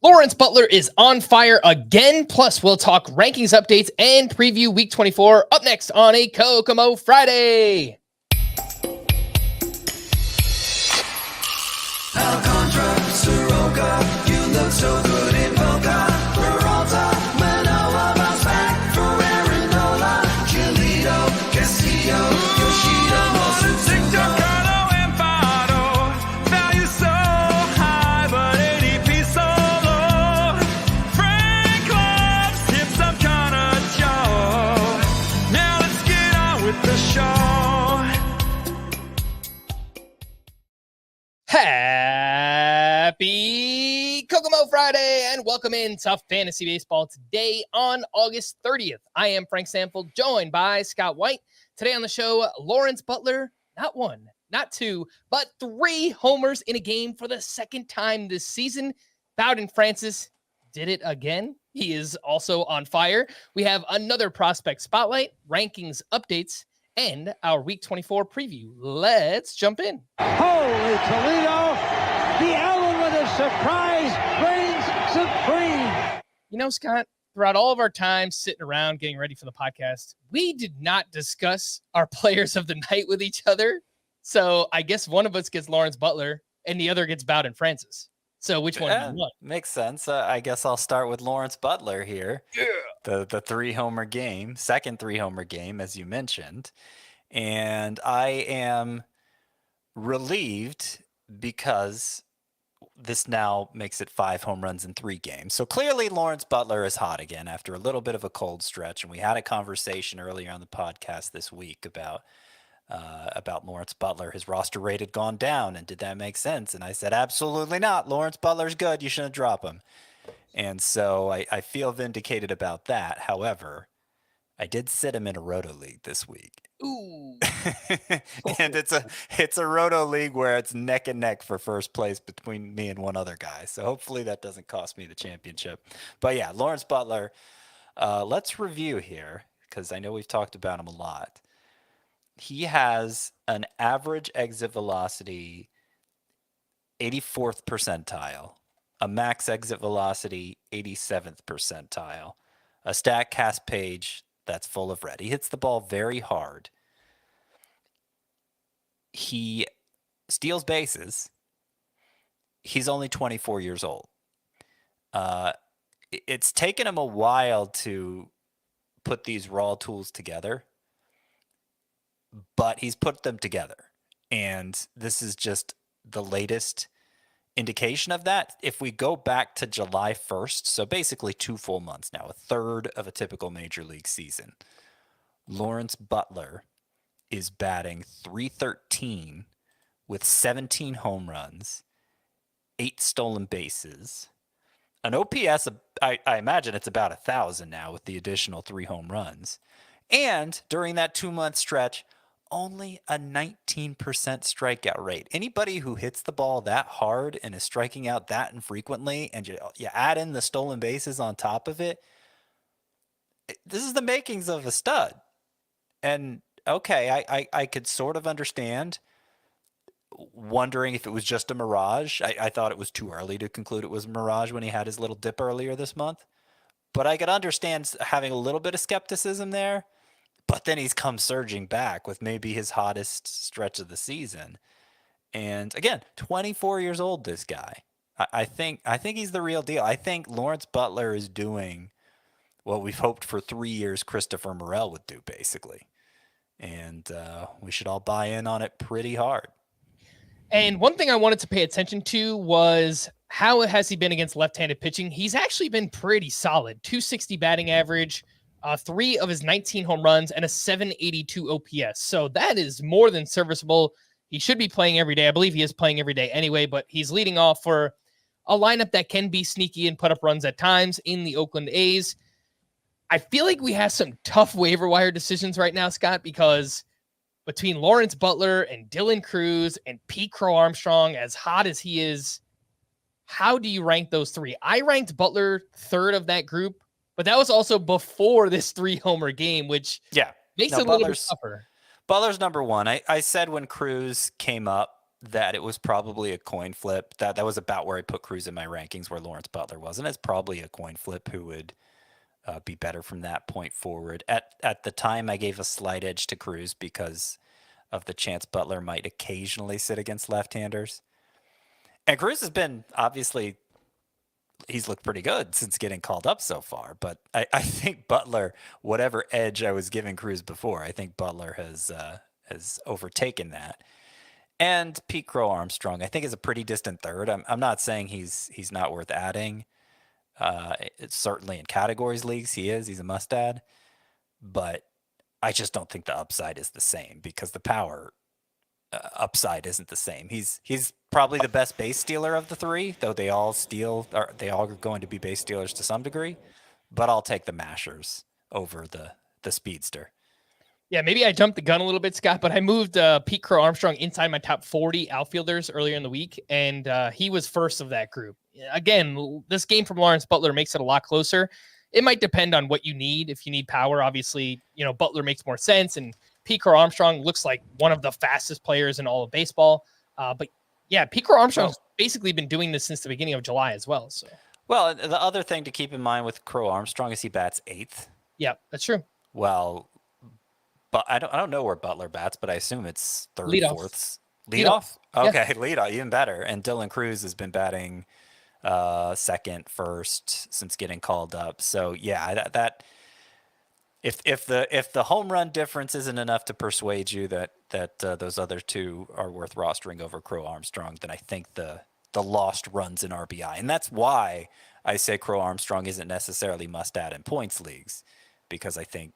Lawrence Butler is on fire again. Plus, we'll talk rankings updates and preview Week 24 up next on a Kokomo Friday. Alcantara, Soroka, you look so good in Boca. Peralta, Manoa, bounce back for Aaron Giolito, Castillo, Yoshida, Mosu, Carlo and Fado, value so high, but ADP so low. Frank loves him some kind of Joe. Now let's get on with the show. Happy Kokomo Friday and welcome into Fantasy Baseball today on August 30th. I am Frank Stampfl, joined by Scott White. Today on the show, Lawrence Butler, not one, not two, but 3 homers in a game for the second time this season. Bowden Francis did it again. He is also on fire. We have another prospect spotlight, rankings updates, and our Week 24 preview. Let's jump in. Holy Toledo! The element of surprise reigns supreme. You know, Scott, throughout all of our time sitting around getting ready for the podcast, we did not discuss our players of the night with each other. So I guess one of us gets Lawrence Butler and the other gets Bowden Francis. So which one do you want? Makes sense. I guess I'll start with Lawrence Butler here. Yeah. The 3-homer game, second 3-homer game, as you mentioned. And I am relieved because this now makes it 5 home runs in 3 games. So clearly Lawrence Butler is hot again after a little bit of a cold stretch. And we had a conversation earlier on the podcast this week about Lawrence Butler. His roster rate had gone down, and did that make sense? And I said, absolutely not. Lawrence Butler's good. You shouldn't drop him. And so I feel vindicated about that. However, I did sit him in a roto league this week. Ooh. And it's a roto league where it's neck and neck for first place between me and one other guy. So hopefully that doesn't cost me the championship. But yeah, Lawrence Butler, let's review here because I know we've talked about him a lot. He has an average exit velocity 84th percentile, a max exit velocity 87th percentile, a StatCast page that's full of red. He hits the ball very hard. He steals bases. He's only 24 years old. It's taken him a while to put these raw tools together, but he's put them together. And this is just the latest indication of that. If we go back to July 1st, so basically 2 full months now, a third of a typical major league season, Lawrence Butler is batting .313 with 17 home runs, 8 stolen bases, an OPS, I imagine it's about 1,000 now with the additional 3 home runs. And during that 2-month stretch, only a 19% strikeout rate. Anybody who hits the ball that hard and is striking out that infrequently, and you add in the stolen bases on top of it, this is the makings of a stud. And okay, I could sort of understand wondering if it was just a mirage. I thought it was too early to conclude it was a mirage when he had his little dip earlier this month. But I could understand having a little bit of skepticism there. But then he's come surging back with maybe his hottest stretch of the season. And again, 24 years old, this guy. I think he's the real deal. I think Lawrence Butler is doing what we've hoped for 3 years Christopher Merrill would do, basically. And we should all buy in on it pretty hard. And one thing I wanted to pay attention to was how has he been against left-handed pitching? He's actually been pretty solid. 260 batting average, 3 of his 19 home runs, and a 782 OPS. So that is more than serviceable. He should be playing every day. I believe he is playing every day anyway, but he's leading off for a lineup that can be sneaky and put up runs at times in the Oakland A's. I feel like we have some tough waiver wire decisions right now, Scott, because between Lawrence Butler and Dylan Cruz and Pete Crow Armstrong, as hot as he is, how do you rank those 3? I ranked Butler 3rd of that group, but that was also before this 3-homer game, which makes it a little bit tougher. Butler's number 1. I said when Cruz came up that it was probably a coin flip. That was about where I put Cruz in my rankings, where Lawrence Butler was, and it's probably a coin flip who would be better from that point forward. At the time, I gave a slight edge to Cruz because of the chance Butler might occasionally sit against left-handers. And Cruz has been, obviously, he's looked pretty good since getting called up so far. But I think Butler, whatever edge I was giving Cruz before, I think Butler has overtaken that. And Pete Crow Armstrong, I think, is a pretty distant third. I'm not saying he's not worth adding. It's certainly in categories leagues he's a must add. But I just don't think the upside is the same because the power upside isn't the same. He's probably the best base stealer of the three, though they all are going to be base stealers to some degree. But I'll take the mashers over the speedster. Yeah, maybe I jumped the gun a little bit, Scott, but I moved Pete Crow Armstrong inside my top 40 outfielders earlier in the week, and he was first of that group. Again, this game from Lawrence Butler makes it a lot closer. It might depend on what you need. If you need power, obviously, Butler makes more sense, and Pete Crow Armstrong looks like one of the fastest players in all of baseball. But yeah, Pete Crow Armstrong's basically been doing this since the beginning of July as well. So, well, the other thing to keep in mind with Crow Armstrong is he bats 8th. Yeah, that's true. Well, but I don't know where Butler bats, but I assume it's 3rd, Leadoff. 4th. Leadoff? Okay, Yeah. leadoff, even better. And Dylan Cruz has been batting 2nd, 1st since getting called up. So yeah, that if the home run difference isn't enough to persuade you that those other two are worth rostering over Crow Armstrong, then I think the lost runs in RBI, and that's why I say Crow Armstrong isn't necessarily must add in points leagues, because I think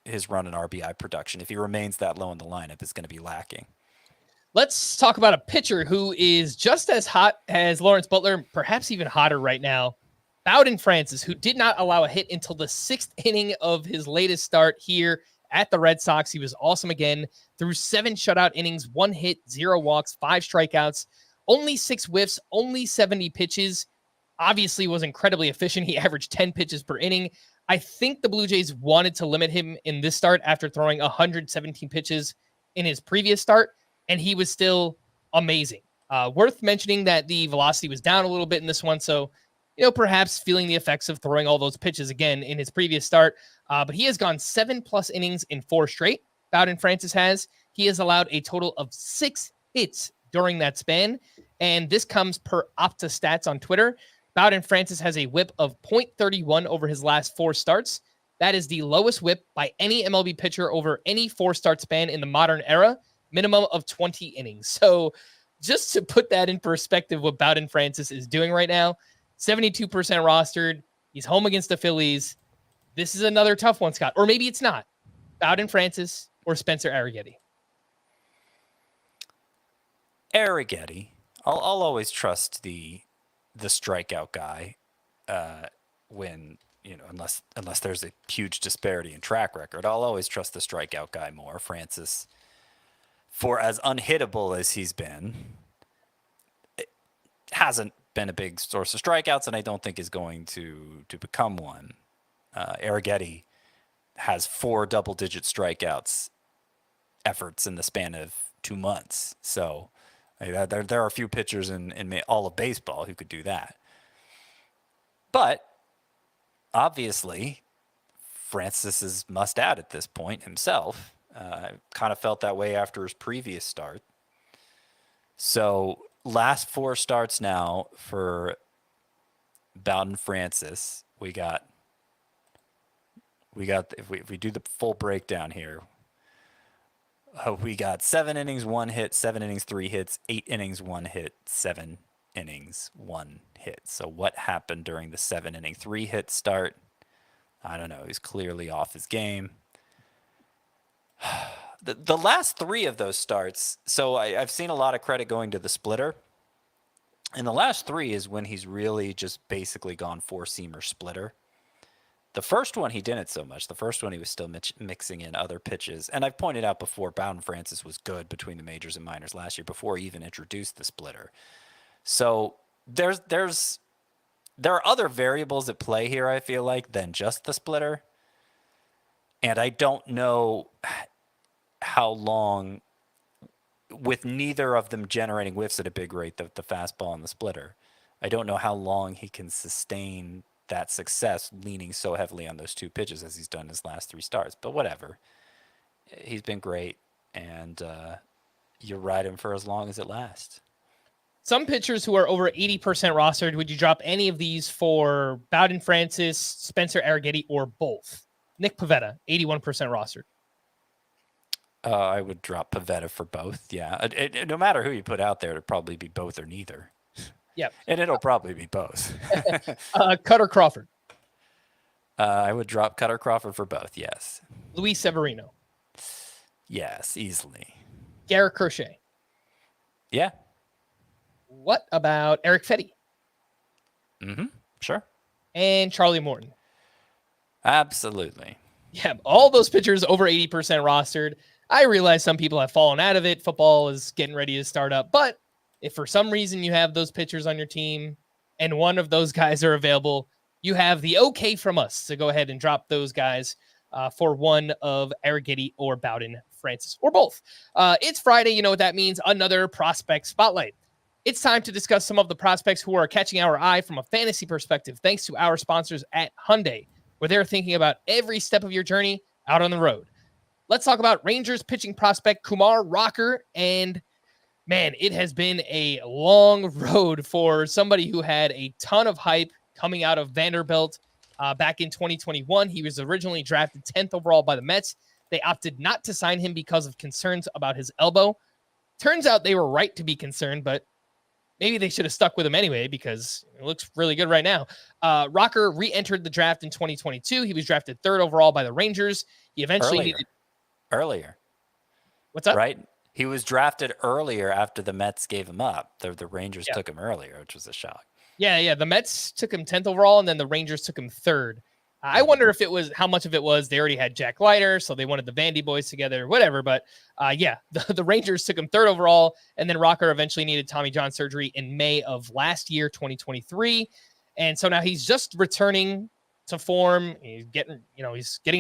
his run in RBI production, if he remains that low in the lineup, is going to be lacking. Let's talk about a pitcher who is just as hot as Lawrence Butler, perhaps even hotter right now. Bowden Francis, who did not allow a hit until the 6th inning of his latest start here at the Red Sox. He was awesome again, through 7 shutout innings, 1 hit, 0 walks, 5 strikeouts, only 6 whiffs, only 70 pitches. Obviously was incredibly efficient. He averaged 10 pitches per inning. I think the Blue Jays wanted to limit him in this start after throwing 117 pitches in his previous start, and he was still amazing. Worth mentioning that the velocity was down a little bit in this one, so perhaps feeling the effects of throwing all those pitches again in his previous start. But he has gone 7+ innings in 4 straight. Bowden Francis has. He has allowed a total of 6 hits during that span, and this comes per Opta Stats on Twitter. Bowden Francis has a whip of .31 over his last 4 starts. That is the lowest whip by any MLB pitcher over any 4-start span in the modern era, minimum of 20 innings. So just to put that in perspective, what Bowden Francis is doing right now, 72% rostered. He's home against the Phillies. This is another tough one, Scott. Or maybe it's not. Bowden Francis or Spencer Arrighetti. Arrighetti. I'll always trust the strikeout guy when, unless there's a huge disparity in track record. I'll always trust the strikeout guy more. Francis, for as unhittable as he's been, it hasn't been a big source of strikeouts, and I don't think is going to become one. Arrighetti has 4 double-digit strikeouts efforts in the span of 2 months. So there are a few pitchers in all of baseball who could do that. But obviously, Francis is must add at this point himself. Kind of felt that way after his previous start. So last 4 starts now for Bowden Francis. We got if we do the full breakdown here, we got 7 innings, 1 hit, 7 innings, 3 hits, 8 innings, 1 hit, 7 innings, 1 hit. So what happened during the 7-inning, 3-hit start? I don't know. He's clearly off his game. The last 3 of those starts, so I've seen a lot of credit going to the splitter. And the last 3 is when he's really just basically gone 4-seamer splitter. The first one, he didn't so much. The first one, he was still mixing in other pitches. And I've pointed out before, Bowden Francis was good between the majors and minors last year before he even introduced the splitter. So there are other variables at play here, I feel like, than just the splitter. And I don't know how long with neither of them generating whiffs at a big rate, the fastball and the splitter. I don't know how long he can sustain that success leaning so heavily on those two pitches as he's done his last 3 starts. But whatever. He's been great, and you ride him for as long as it lasts. Some pitchers who are over 80% rostered, would you drop any of these for Bowden Francis, Spencer Arrighetti, or both? Nick Pivetta, 81% rostered. I would drop Pivetta for both. Yeah. No matter who you put out there, it'll probably be both or neither. Yep. And it'll probably be both. Cutter Crawford. I would drop Cutter Crawford for both. Yes. Luis Severino. Yes, easily. Garrett Crochet. Yeah. What about Eric Fetty? Sure. And Charlie Morton. Absolutely. Yeah, all those pitchers over 80% rostered. I realize some people have fallen out of it. Football is getting ready to start up. But if for some reason you have those pitchers on your team and one of those guys are available, you have the okay from us to go ahead and drop those guys for one of Arrighetti or Bowden Francis, or both. It's Friday. You know what that means. Another prospect spotlight. It's time to discuss some of the prospects who are catching our eye from a fantasy perspective, thanks to our sponsors at Hyundai, where they're thinking about every step of your journey out on the road. Let's talk about Rangers pitching prospect Kumar Rocker. And man, it has been a long road for somebody who had a ton of hype coming out of Vanderbilt back in 2021. He was originally drafted 10th overall by the Mets. They opted not to sign him because of concerns about his elbow. Turns out they were right to be concerned, but maybe they should have stuck with him anyway because it looks really good right now. Rocker re-entered the draft in 2022. He was drafted 3rd overall by the Rangers. He eventually earlier. What's up? Right? He was drafted earlier after the Mets gave him up. The Rangers took him earlier, which was a shock. Yeah. The Mets took him 10th overall, and then the Rangers took him 3rd. I wonder if it was how much of it was they already had Jack Leiter, so they wanted the Vandy boys together, whatever. But the Rangers took him 3rd overall, and then Rocker eventually needed Tommy John surgery in May of last year, 2023. And so now he's just returning to form. He's getting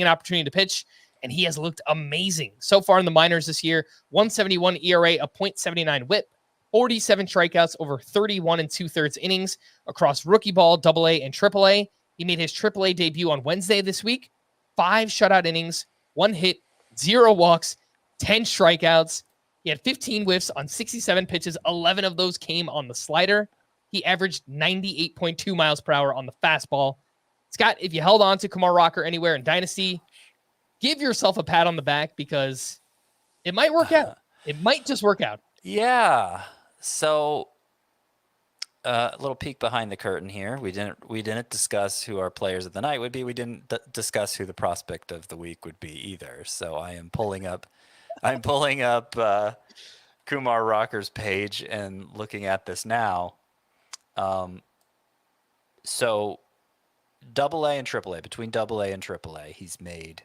an opportunity to pitch, and he has looked amazing so far in the minors this year. 171 ERA, a .79 WHIP, 47 strikeouts over 31 2/3 innings across rookie ball, AA, and AAA. He made his AAA debut on Wednesday this week. 5 shutout innings, 1 hit, 0 walks, 10 strikeouts. He had 15 whiffs on 67 pitches. 11 of those came on the slider. He averaged 98.2 miles per hour on the fastball. Scott, if you held on to Kumar Rocker anywhere in Dynasty, give yourself a pat on the back because it might work out. It might just work out. Yeah. So a little peek behind the curtain here. We didn't discuss who our players of the night would be. We didn't discuss who the prospect of the week would be either. So I'm pulling up Kumar Rocker's page and looking at this now. So AA and AAA, between AA and AAA, he's made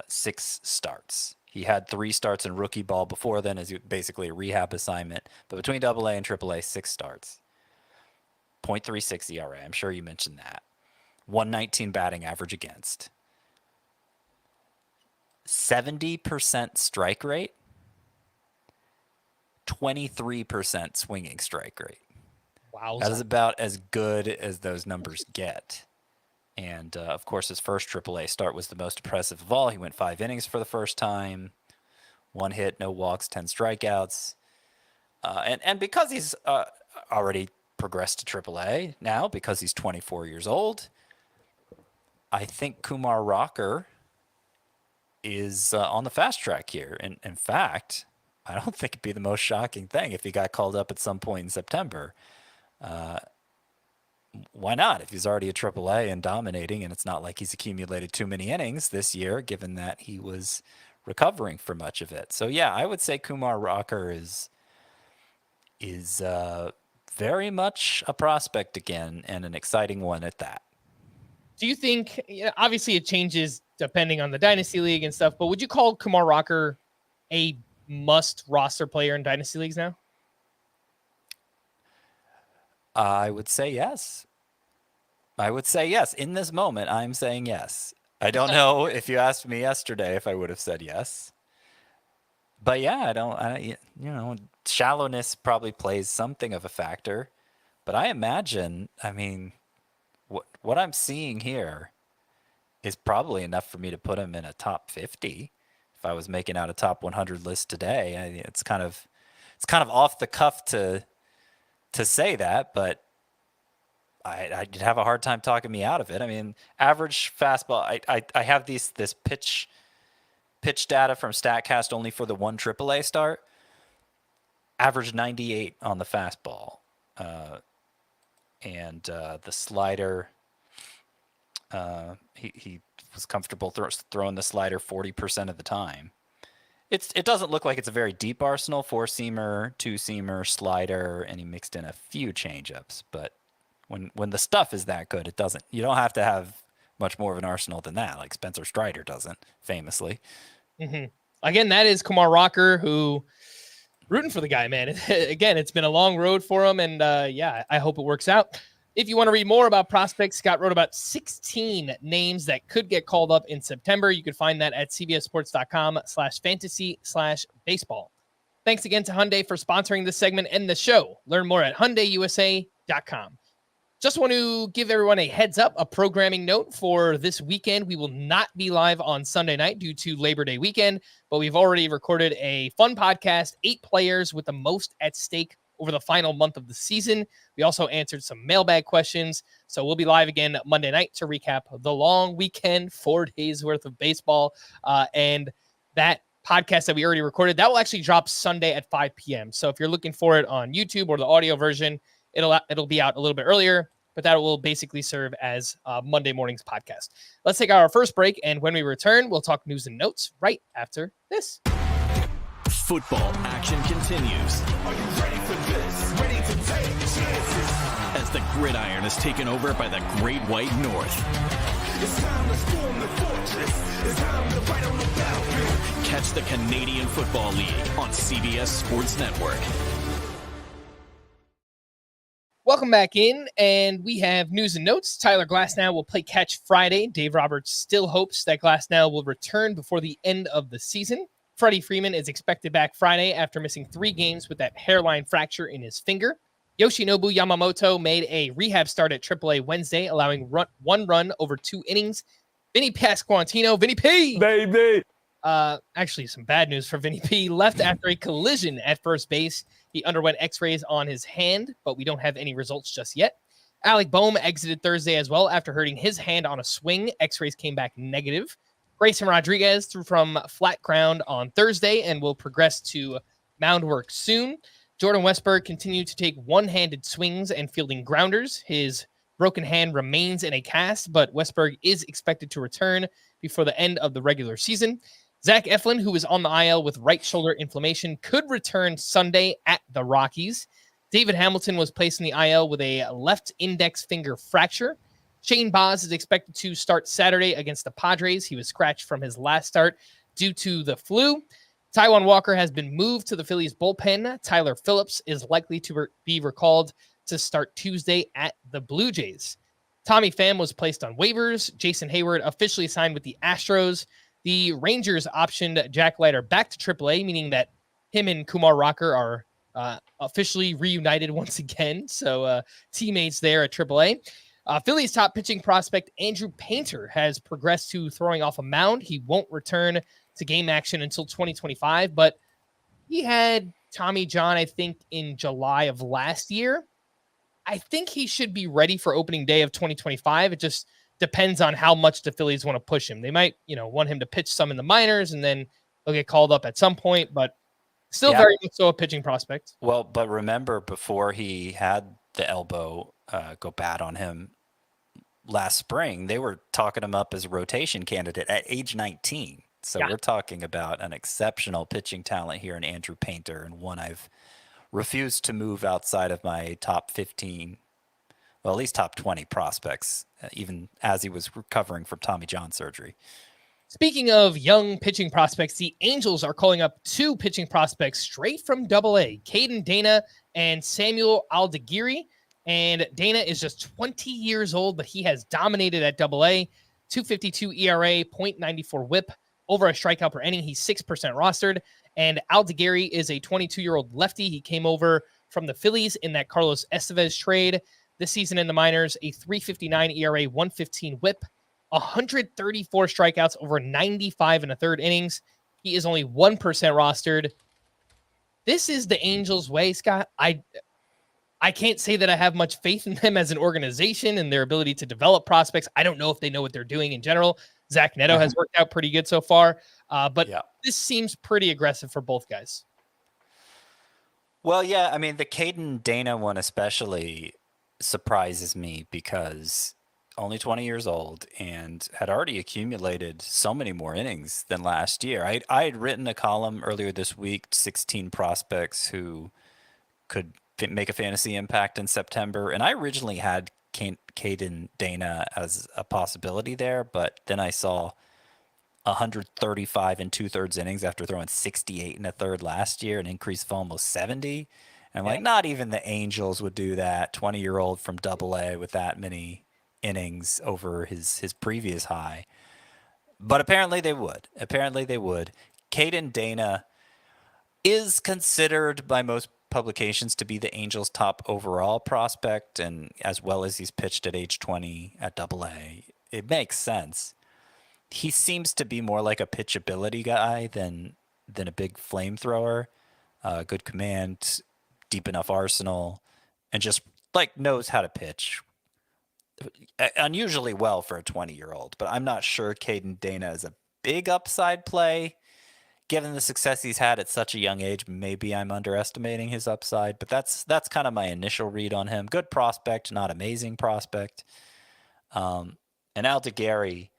6 starts. He had 3 starts in rookie ball before then, as basically a rehab assignment. But between AA and AAA, 6 starts. .36 ERA. I'm sure you mentioned that. 119 batting average against. 70% strike rate. 23% swinging strike rate. Wow. That is about as good as those numbers get. And, of course, his first AAA start was the most impressive of all. He went 5 innings for the first time. 1 hit, no walks, 10 strikeouts. And because he's already progressed to AAA now, because he's 24 years old, I think Kumar Rocker is on the fast track here. And in fact, I don't think it'd be the most shocking thing if he got called up at some point in September. Why not? If he's already at AAA and dominating, and it's not like he's accumulated too many innings this year, given that he was recovering for much of it. So yeah, I would say Kumar Rocker is very much a prospect again, and an exciting one at that. Do you think, obviously it changes depending on the Dynasty League and stuff, but would you call Kumar Rocker a must roster player in Dynasty Leagues now? I would say yes. In this moment, I'm saying yes. I don't know if you asked me yesterday if I would have said yes. But yeah, shallowness probably plays something of a factor. But I imagine, what I'm seeing here is probably enough for me to put him in a top 50. If I was making out a top 100 list today, it's kind of off the cuff to say that, but I'd have a hard time talking me out of it. I mean, average fastball. I have this pitch data from Statcast only for the one AAA start. Average 98 on the fastball, and the slider. He was comfortable throwing the slider 40% of the time. It doesn't look like it's a very deep arsenal. 4-seamer, 2-seamer, slider, and he mixed in a few changeups. But when the stuff is that good, you don't have to have much more of an arsenal than that, like Spencer Strider doesn't, famously. Mm-hmm. Again, that is Kumar Rocker, who rooting for the guy, man. Again, it's been a long road for him, and I hope it works out. If you want to read more about prospects, Scott wrote about 16 names that could get called up in September. You can find that at cbssports.com/fantasy/baseball. Thanks again to Hyundai for sponsoring this segment and the show. Learn more at HyundaiUSA.com. Just want to give everyone a heads up, a programming note for this weekend. We will not be live on Sunday night due to Labor Day weekend, but we've already recorded a fun podcast, 8 players with the most at stake over the final month of the season. We also answered some mailbag questions. So we'll be live again Monday night to recap the long weekend, 4 days worth of baseball. And that podcast that we already recorded, that will actually drop Sunday at 5 p.m. So if you're looking for it on YouTube or the audio version, it'll be out a little bit earlier, but that will basically serve as Monday morning's podcast. Let's take our first break, and when we return, we'll talk news and notes right after this. Football action continues. Are you ready for this? Ready to take chances? As the gridiron is taken over by the Great White North. It's time to storm the fortress. It's time to fight on the battlefield. Catch the Canadian Football League on CBS Sports Network. Welcome back in, and we have news and notes. Tyler Glasnow will play catch Friday. Dave Roberts still hopes that Glasnow will return before the end of the season. Freddie Freeman is expected back Friday after missing 3 games with that hairline fracture in his finger. Yoshinobu Yamamoto made a rehab start at AAA Wednesday, allowing 1 run over 2 innings. Vinny Pasquantino, Vinny P! Baby. Actually, some bad news for Vinny P. Left after a collision at first base. He underwent x-rays on his hand, but we don't have any results just yet. Alec Boehm exited Thursday as well after hurting his hand on a swing. X-rays came back negative. Grayson Rodriguez threw from flat ground on Thursday and will progress to mound work soon. Jordan Westberg continued to take one-handed swings and fielding grounders. His broken hand remains in a cast, but Westberg is expected to return before the end of the regular season. Zach Eflin, who is on the IL with right shoulder inflammation, could return Sunday at the Rockies. David Hamilton was placed in the IL with a left index finger fracture. Shane Baz is expected to start Saturday against the Padres. He was scratched from his last start due to the flu. Taijuan Walker has been moved to the Phillies bullpen. Tyler Phillips is likely to be recalled to start Tuesday at the Blue Jays. Tommy Pham was placed on waivers. Jason Hayward officially signed with the Astros. The Rangers optioned Jack Leiter back to AAA, meaning that him and Kumar Rocker are officially reunited once again. So teammates there at AAA. Phillies top pitching prospect Andrew Painter has progressed to throwing off a mound. He won't return to game action until 2025, but he had Tommy John, I think, in July of last year. I think he should be ready for opening day of 2025. It just depends on how much the Phillies want to push him. They might, want him to pitch some in the minors, and then he'll get called up at some point, but still very much so a pitching prospect. Well, but remember, before he had the elbow go bad on him last spring, they were talking him up as a rotation candidate at age 19. So we're talking about an exceptional pitching talent here in Andrew Painter, and one I've refused to move outside of my top 15, well, at least top 20 prospects, even as he was recovering from Tommy John surgery. Speaking of young pitching prospects, the Angels are calling up 2 pitching prospects straight from AA, Caden Dana and Samuel Aldeguerri. And Dana is just 20 years old, but he has dominated at AA, 2.52 ERA, .94 whip, over a strikeout per inning. He's 6% rostered. And Aldegari is a 22-year-old lefty. He came over from the Phillies in that Carlos Estevez trade. This season in the minors, a 3.59 ERA, 1.15 WHIP, 134 strikeouts over 95 and a third innings. He is only 1% rostered. This is the Angels' way, Scott. I can't say that I have much faith in them as an organization and their ability to develop prospects. I don't know if they know what they're doing in general. Zach Neto has worked out pretty good so far, but this seems pretty aggressive for both guys. Well, yeah, I mean, the Caden Dana one especially surprises me because only 20 years old and had already accumulated so many more innings than last year. I had written a column earlier this week, 16 prospects who could make a fantasy impact in September. And I originally had Caden Dana as a possibility there, but then I saw 135 and 2/3 innings after throwing 68 and a third last year, an increase of almost 70. And like, not even the Angels would do that. 20-year-old from AA with that many innings over his previous high. But apparently they would. Caden Dana is considered by most publications to be the Angels' top overall prospect, and as well as he's pitched at age 20 at AA. It makes sense. He seems to be more like a pitchability guy than a big flamethrower. Good command, deep enough arsenal, and just like knows how to pitch unusually well for a 20-year-old. But I'm not sure Caden Dana is a big upside play. Given the success he's had at such a young age, maybe I'm underestimating his upside, but that's kind of my initial read on him. Good prospect, not amazing prospect. And Aldegari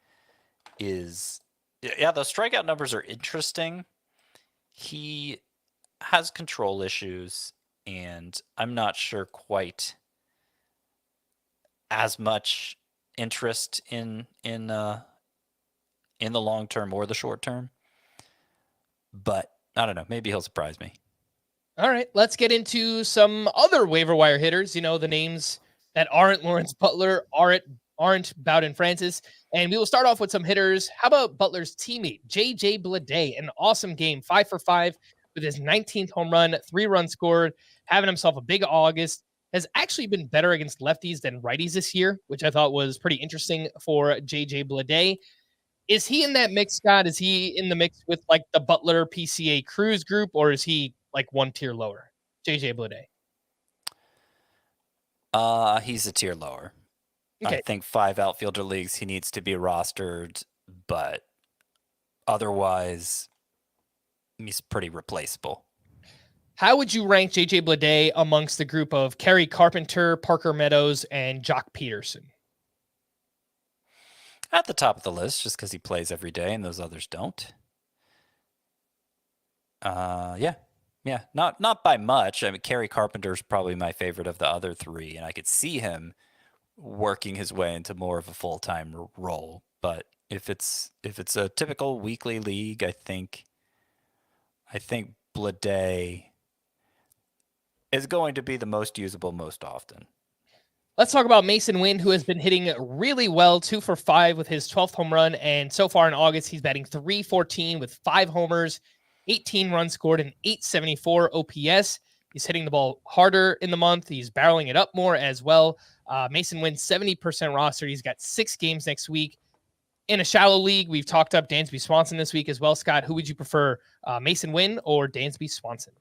is, those strikeout numbers are interesting. He has control issues, and I'm not sure quite as much interest in the long term or the short term. But I don't know. Maybe he'll surprise me. All right, let's get into some other waiver wire hitters. You know, the names that aren't Lawrence Butler, aren't Bowden Francis. And we will start off with some hitters. How about Butler's teammate, J.J. Bleday? An awesome game, 5 for 5 with his 19th home run, 3 runs scored, having himself a big August. Has actually been better against lefties than righties this year, which I thought was pretty interesting for J.J. Bleday. Is he in that mix, Scott? Is he in the mix with like the Butler PCA Cruz group, or is he like one tier lower? JJ Bleday. He's a tier lower. Okay. I think 5 outfielder leagues he needs to be rostered, but otherwise he's pretty replaceable. How would you rank JJ Bleday amongst the group of Kerry Carpenter, Parker Meadows, and Jock Peterson? At the top of the list, just because he plays every day and those others don't. Yeah, not by much. I mean, Kerry Carpenter's probably my favorite of the other 3, and I could see him working his way into more of a full-time role. But if it's a typical weekly league, I think Bleday is going to be the most usable most often. Let's talk about Mason Wynn, who has been hitting really well, 2 for 5 with his 12th home run. And so far in August, he's batting .314 with 5 homers, 18 runs scored, and .874 OPS. He's hitting the ball harder in the month. He's barreling it up more as well. Mason Wynn, 70% roster. He's got 6 games next week. In a shallow league, we've talked up Dansby Swanson this week as well. Scott, who would you prefer, Mason Wynn or Dansby Swanson?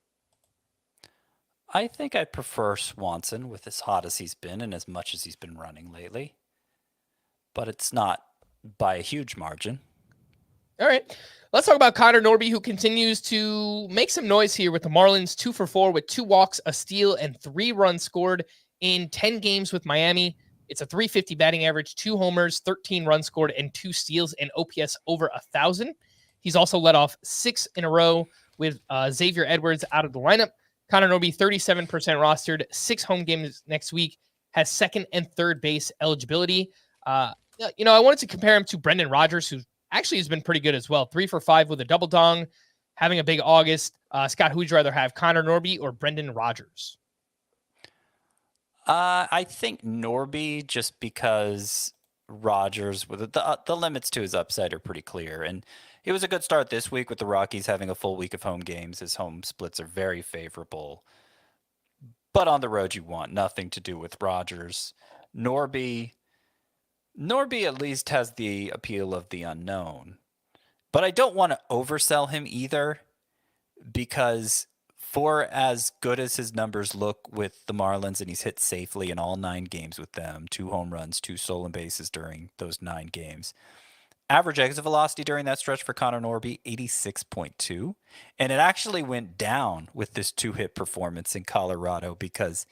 I think I prefer Swanson with as hot as he's been and as much as he's been running lately. But it's not by a huge margin. All right. Let's talk about Connor Norby, who continues to make some noise here with the Marlins, 2 for 4 with 2 walks, a steal, and 3 runs scored in 10 games with Miami. It's a .350 batting average, 2 homers, 13 runs scored, and 2 steals, and OPS over 1,000. He's also led off 6 in a row with Xavier Edwards out of the lineup. Connor Norby, 37% rostered, 6 home games next week, has second and third base eligibility. I wanted to compare him to Brendan Rodgers, who actually has been pretty good as well. 3 for 5 with a double dong, having a big August. Scott, who would you rather have, Connor Norby or Brendan Rodgers? I think Norby, just because Rodgers, with the limits to his upside are pretty clear. And It was a good start this week with the Rockies having a full week of home games. His home splits are very favorable. But on the road, you want nothing to do with Rogers. Norby at least has the appeal of the unknown. But I don't want to oversell him either, because for as good as his numbers look with the Marlins, and he's hit safely in all 9 games with them, 2 home runs, 2 stolen bases during those 9 games. Average exit velocity during that stretch for Connor Norby, 86.2. And it actually went down with this 2-hit performance in Colorado, because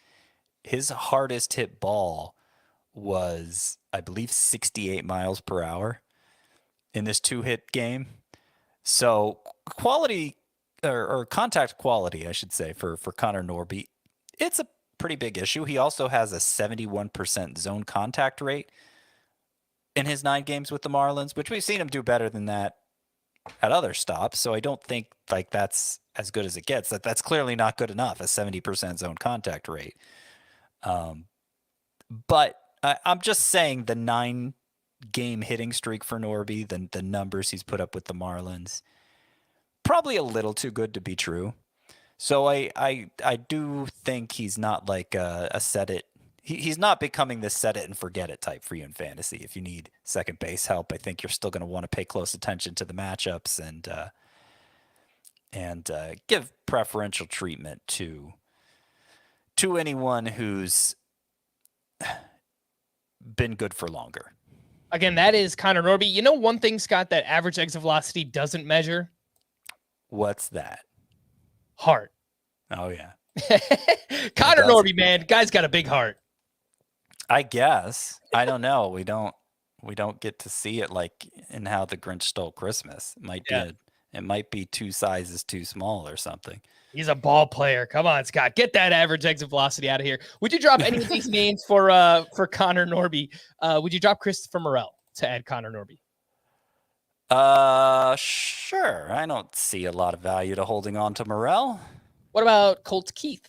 his hardest hit ball was, I believe, 68 miles per hour in this 2-hit game. So quality, or contact quality, I should say, for Connor Norby, it's a pretty big issue. He also has a 71% zone contact rate in his 9 games with the Marlins, which we've seen him do better than that at other stops. So I don't think like that's as good as it gets. That's clearly not good enough, a 70% zone contact rate. But I'm just saying the 9-game hitting streak for Norby, the numbers he's put up with the Marlins, probably a little too good to be true. So I do think he's not like a set it. He's not becoming this set it and forget it type for you in fantasy. If you need second base help, I think you're still going to want to pay close attention to the matchups and give preferential treatment to anyone who's been good for longer. Again, that is Connor Norby. You know one thing, Scott, that average exit velocity doesn't measure? What's that? Heart. Oh, yeah. Connor Norby, man. Guy's got a big heart. I guess. I don't know. We don't get to see it like in How the Grinch Stole Christmas. It might be 2 sizes too small or something. He's a ball player. Come on, Scott. Get that average exit velocity out of here. Would you drop any of these names for Connor Norby? Would you drop Christopher Merrill to add Connor Norby? Sure. I don't see a lot of value to holding on to Merrill. What about Colt Keith?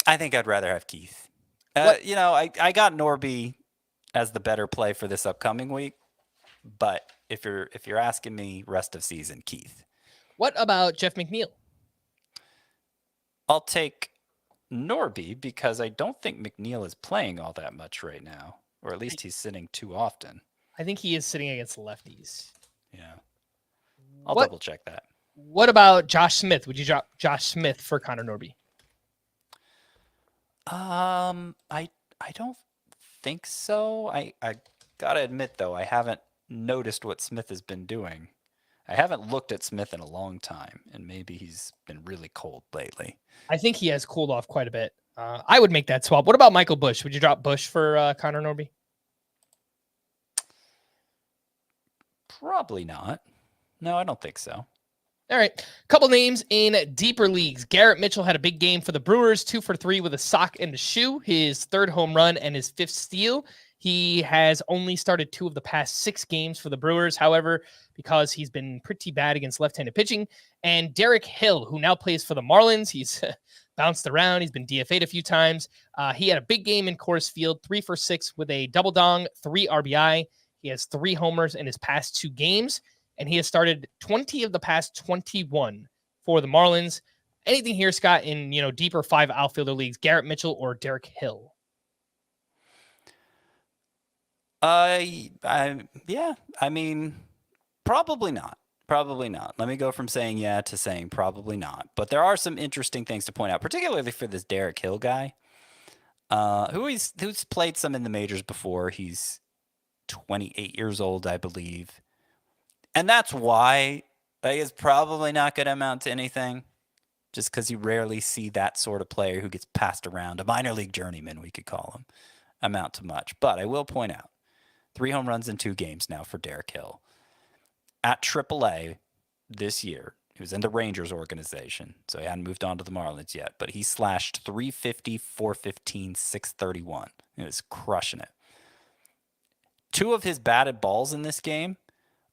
I think I'd rather have Keith. I got Norby as the better play for this upcoming week, but if you're asking me rest of season, Keith. What about Jeff McNeil? I'll take Norby because I don't think McNeil is playing all that much right now, or at least he's sitting too often. I think he is sitting against lefties. Yeah. I'll double check that. What about Josh Smith? Would you drop Josh Smith for Connor Norby? I don't think so. I gotta admit though, I haven't noticed what Smith has been doing. I haven't looked at Smith in a long time, and maybe he's been really cold lately. I think he has cooled off quite a bit. I would make that swap. What about Michael Busch? Would you drop Busch for Connor Norby? Probably not. No, I don't think so. All right. Couple names in deeper leagues. Garrett Mitchell had a big game for the Brewers, 2 for 3 with a sock and a shoe, his 3rd home run and his 5th steal. He has only started 2 of the past 6 games for the Brewers, however, because he's been pretty bad against left-handed pitching. And Derek Hill, who now plays for the Marlins, he's bounced around. He's been DFA'd a few times. He had a big game in Coors Field, 3 for 6 with a double dong, 3 RBI. He has 3 homers in his past 2 games, and he has started 20 of the past 21 for the Marlins. Anything here, Scott, in deeper 5 outfielder leagues, Garrett Mitchell or Derek Hill? Yeah. I mean, probably not. Probably not. Let me go from saying yeah to saying probably not. But there are some interesting things to point out, particularly for this Derek Hill guy, who's played some in the majors before. He's 28 years old, I believe. And that's why it's probably not going to amount to anything, just because you rarely see that sort of player who gets passed around, a minor league journeyman, we could call him, amount to much. But I will point out, 3 home runs in 2 games now for Derek Hill. At AAA this year, he was in the Rangers organization, so he hadn't moved on to the Marlins yet, but he slashed 350, 415, 631. He was crushing it. 2 of his batted balls in this game,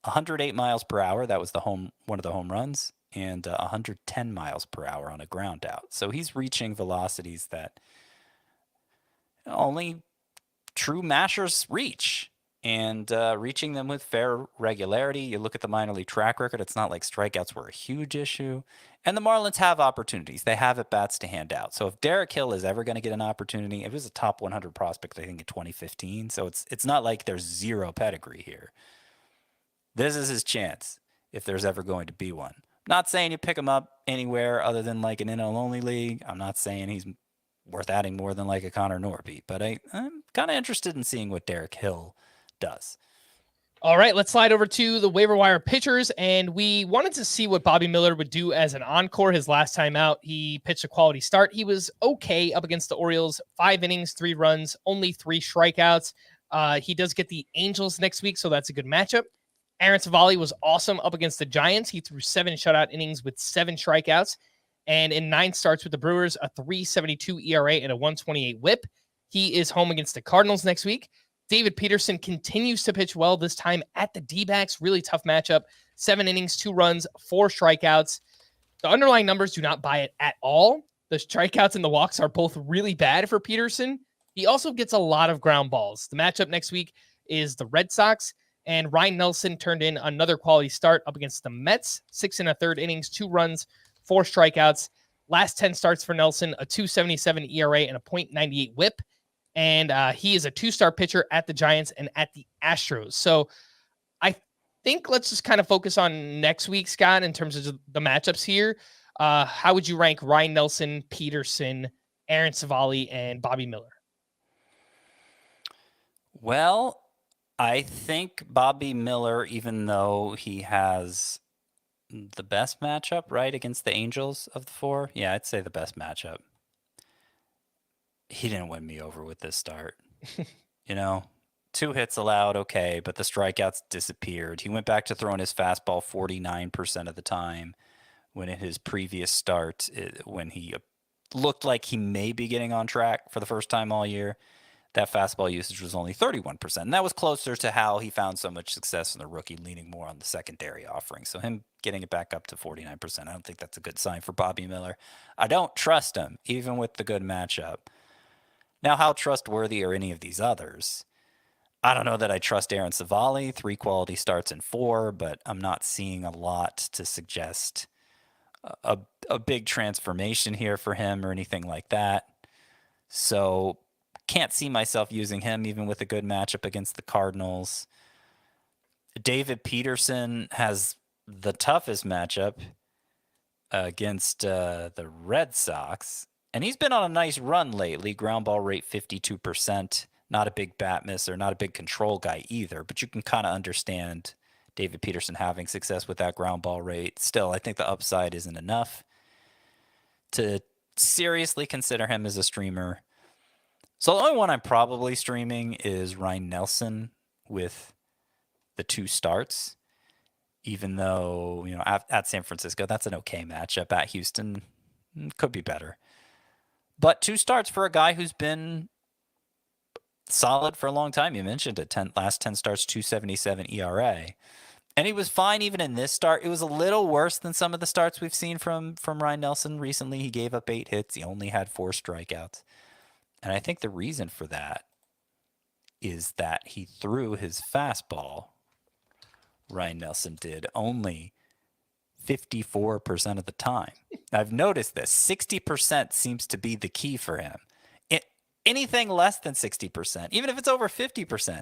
108 miles per hour. That was one of the home runs, and 110 miles per hour on a ground out. So he's reaching velocities that only true mashers reach. and reaching them with fair regularity. You look at the minor league track record, it's not like strikeouts were a huge issue. And the Marlins have opportunities. They have at-bats to hand out. So if Derek Hill is ever going to get an opportunity, it was a top 100 prospect, I think, in 2015. So it's not like there's zero pedigree here. This is his chance if there's ever going to be one. Not saying you pick him up anywhere other than like an NL-only league. I'm not saying he's worth adding more than like a Connor Norby. But I'm kind of interested in seeing what Derek Hill does. All right, let's slide over to the waiver wire pitchers, and we wanted to see what Bobby Miller would do as an encore. His last time out, he pitched a quality start. He was okay up against the Orioles, 5 innings, 3 runs, only 3 strikeouts. He does get the Angels next week, so that's a good matchup. Aaron Savali was awesome up against the Giants. He threw 7 shutout innings with 7 strikeouts, and in 9 starts with the Brewers, a 3.72 ERA and a 1.28 WHIP. He is home against the Cardinals next week. David Peterson continues to pitch well, this time at the D-backs. Really tough matchup. 7 innings, 2 runs, 4 strikeouts. The underlying numbers do not buy it at all. The strikeouts and the walks are both really bad for Peterson. He also gets a lot of ground balls. The matchup next week is the Red Sox, and Ryan Nelson turned in another quality start up against the Mets. 6 1/3 innings, 2 runs, 4 strikeouts. Last 10 starts for Nelson, a 2.77 ERA and a .98 WHIP. And he is a 2-star pitcher at the Giants and at the Astros. So I think let's just kind of focus on next week, Scott, in terms of the matchups here. How would you rank Ryan Nelson, Peterson, Aaron Savali, and Bobby Miller? Well, I think Bobby Miller, even though he has the best matchup, right, against the Angels of the 4. Yeah, I'd say the best matchup. He didn't win me over with this start. 2 hits allowed, okay, but the strikeouts disappeared. He went back to throwing his fastball 49% of the time, when in his previous start, when he looked like he may be getting on track for the first time all year, that fastball usage was only 31%. And that was closer to how he found so much success in the rookie, leaning more on the secondary offering. So him getting it back up to 49%, I don't think that's a good sign for Bobby Miller. I don't trust him, even with the good matchup. Now, how trustworthy are any of these others? I don't know that I trust Aaron Savali, 3 quality starts in 4, but I'm not seeing a lot to suggest a big transformation here for him or anything like that. So can't see myself using him even with a good matchup against the Cardinals. David Peterson has the toughest matchup against the Red Sox. And he's been on a nice run lately. Ground ball rate 52%. Not a big bat misser, not a big control guy either. But you can kind of understand David Peterson having success with that ground ball rate. Still, I think the upside isn't enough to seriously consider him as a streamer. So the only one I'm probably streaming is Ryan Nelson with the 2 starts. Even though, at San Francisco, that's an okay matchup. At Houston, could be better. But 2 starts for a guy who's been solid for a long time. You mentioned it, last 10 starts, 2.77 ERA. And he was fine even in this start. It was a little worse than some of the starts we've seen from Ryan Nelson recently. He gave up 8 hits. He only had 4 strikeouts. And I think the reason for that is that he threw his fastball, Ryan Nelson did, only 54% of the time. I've noticed this. 60% seems to be the key for him. Anything less than 60%, even if it's over 50%,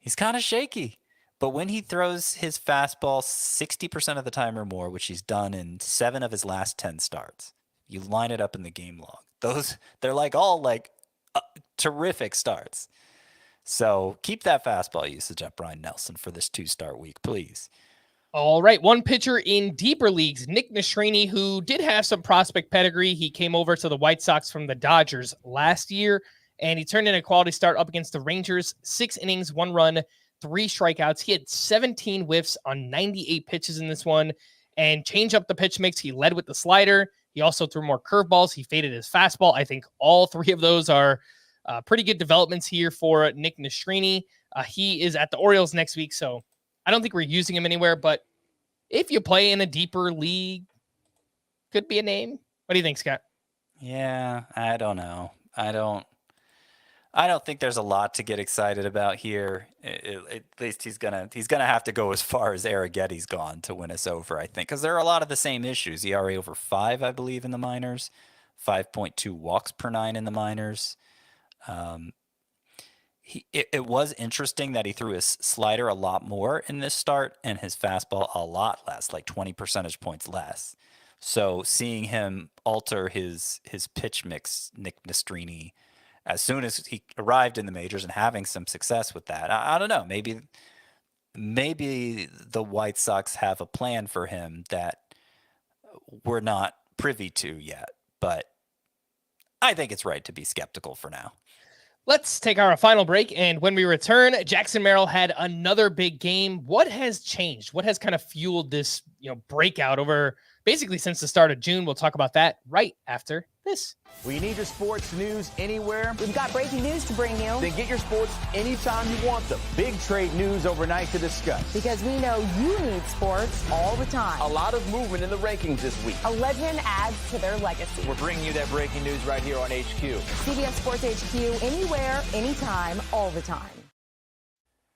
he's kind of shaky. But when he throws his fastball 60% of the time or more, which he's done in 7 of his last 10 starts, you line it up in the game log. They're all terrific starts. So keep that fastball usage up, Ryan Nelson, for this 2-start week, please. All right, one pitcher in deeper leagues, Nick Nastrini, who did have some prospect pedigree. He came over to the White Sox from the Dodgers last year, and he turned in a quality start up against the Rangers. 6 innings, 1 run, 3 strikeouts. He had 17 whiffs on 98 pitches in this one, and change up the pitch mix. He led with the slider. He also threw more curveballs. He faded his fastball. I think all 3 of those are pretty good developments here for Nick Nastrini. He is at the Orioles next week, so I don't think we're using him anywhere, but if you play in a deeper league, could be a name. What do you think, Scott? Yeah, I don't know. I I don't think there's a lot to get excited about here. At least he's gonna have to go as far as Arrigetti's gone to win us over, I think, because there are a lot of the same issues. ERA over 5, I believe, in the minors, 5.2 walks per 9 in the minors. It was interesting that he threw his slider a lot more in this start and his fastball a lot less, like 20 percentage points less. So seeing him alter his pitch mix, Nick Nastrini, as soon as he arrived in the majors and having some success with that, I don't know. Maybe the White Sox have a plan for him that we're not privy to yet. But I think it's right to be skeptical for now. Let's take our final break, and when we return, Jackson Merrill had another big game. What has changed? What has kind of fueled this, breakout over basically since the start of June? We'll talk about that right after this. We need your sports news anywhere. We've got breaking news to bring you. Then get your sports anytime you want them. Big trade news overnight to discuss. Because we know you need sports all the time. A lot of movement in the rankings this week. A legend adds to their legacy. We're bringing you that breaking news right here on HQ. CBS Sports HQ, anywhere, anytime, all the time.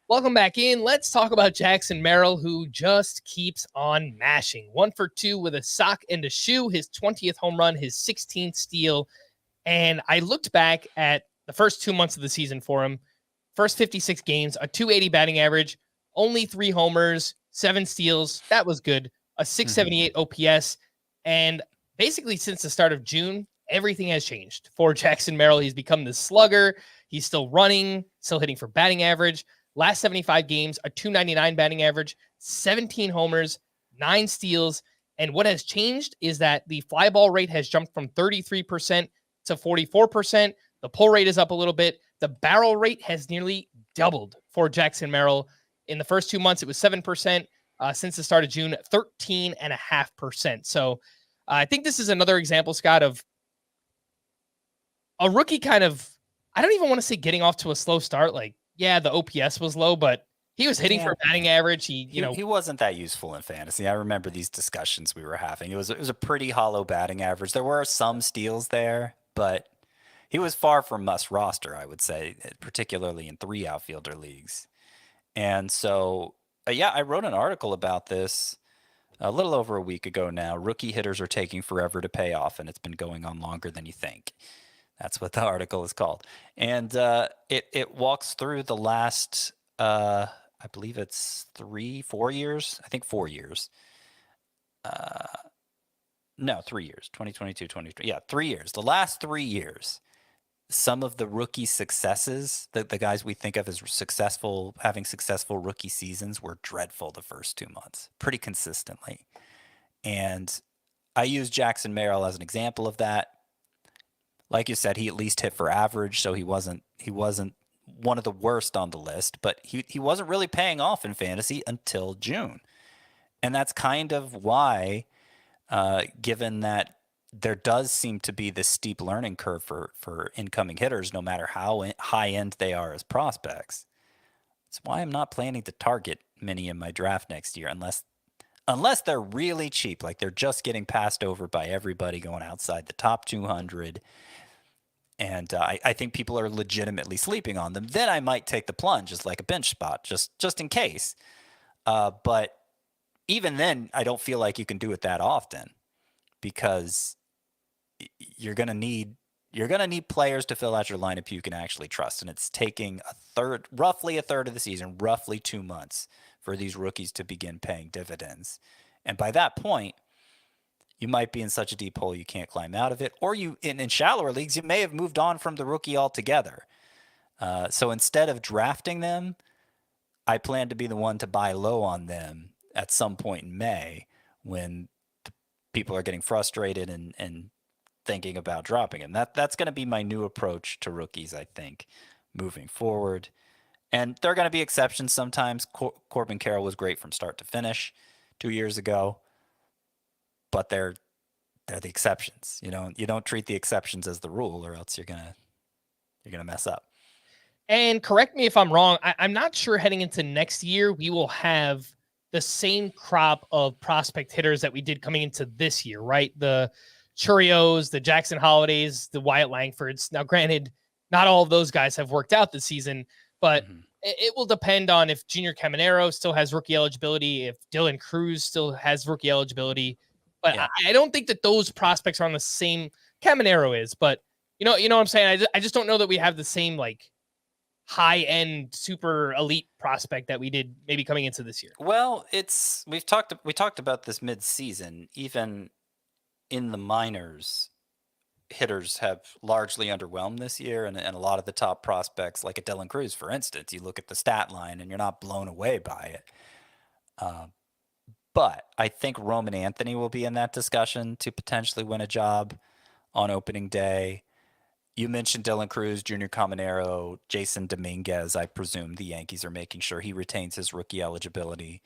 Welcome back in. Let's talk about Jackson Merrill, who just keeps on mashing. 1 for 2 with a sock and a shoe, his 20th home run, his 16th steal. And I looked back at the first 2 months of the season for him. First 56 games, a 280 batting average, only 3 homers, 7 steals. That was good. A 678 OPS. And basically since the start of June, everything has changed for Jackson Merrill. He's become the slugger. He's still running, still hitting for batting average. Last 75 games, a 299 batting average, 17 homers, 9 steals. And what has changed is that the fly ball rate has jumped from 33% to 44%. The pull rate is up a little bit. The barrel rate has nearly doubled for Jackson Merrill. In the first 2 months, it was 7%. Since the start of June, 13.5%. So I think this is another example, Scott, of a rookie kind of, I don't even want to say getting off to a slow start. Like, yeah, the OPS was low, but he was hitting for batting average. He wasn't that useful in fantasy. I remember these discussions we were having. It was a pretty hollow batting average. There were some steals there, but he was far from must roster, I would say, particularly in 3 outfielder leagues. And so, I wrote an article about this a little over a week ago now. Rookie hitters are taking forever to pay off, and it's been going on longer than you think. That's what the article is called. And it walks through the last, I believe it's 4 years. I think 4 years. No, 3 years. 2022, 2023. Yeah, 3 years. The last 3 years, some of the rookie successes, the guys we think of as successful, having successful rookie seasons, were dreadful the first 2 months, pretty consistently. And I use Jackson Merrill as an example of that. Like you said, he at least hit for average, so he wasn't one of the worst on the list, but he wasn't really paying off in fantasy until June. And that's kind of why, given that there does seem to be this steep learning curve for incoming hitters, no matter how high end they are as prospects, that's why I'm not planning to target many in my draft next year unless they're really cheap, like they're just getting passed over by everybody going outside the top 200. And I think people are legitimately sleeping on them. Then I might take the plunge as like a bench spot, just in case. But even then, I don't feel like you can do it that often because you're gonna need players to fill out your lineup you can actually trust. And it's taking roughly a third of the season, roughly 2 months, for these rookies to begin paying dividends. And by that point, you might be in such a deep hole you can't climb out of it. Or in shallower leagues, you may have moved on from the rookie altogether. So instead of drafting them, I plan to be the one to buy low on them at some point in May when people are getting frustrated and thinking about dropping them. That's going to be my new approach to rookies, I think, moving forward. And there are going to be exceptions sometimes. Corbin Carroll was great from start to finish 2 years ago. But they're the exceptions. You don't treat the exceptions as the rule, or else you're gonna mess up. And correct me if I'm wrong. I'm not sure heading into next year we will have the same crop of prospect hitters that we did coming into this year, right? The Churios, the Jackson Holidays, the Wyatt Langfords. Now, granted, not all of those guys have worked out this season, but Mhm. it will depend on if Junior Caminero still has rookie eligibility, if Dylan Cruz still has rookie eligibility. But Yeah. I don't think that those prospects are on the same. Caminero is, but you know what I'm saying? I just don't know that we have the same like high end super elite prospect that we did maybe coming into this year. Well, we talked about this mid-season. Even in the minors, hitters have largely underwhelmed this year, and a lot of the top prospects, like a Dylan Cruz, for instance, you look at the stat line and you're not blown away by it. But I think Roman Anthony will be in that discussion to potentially win a job on opening day. You mentioned Dylan Cruz, Junior Caminero, Jason Dominguez. I presume the Yankees are making sure he retains his rookie eligibility.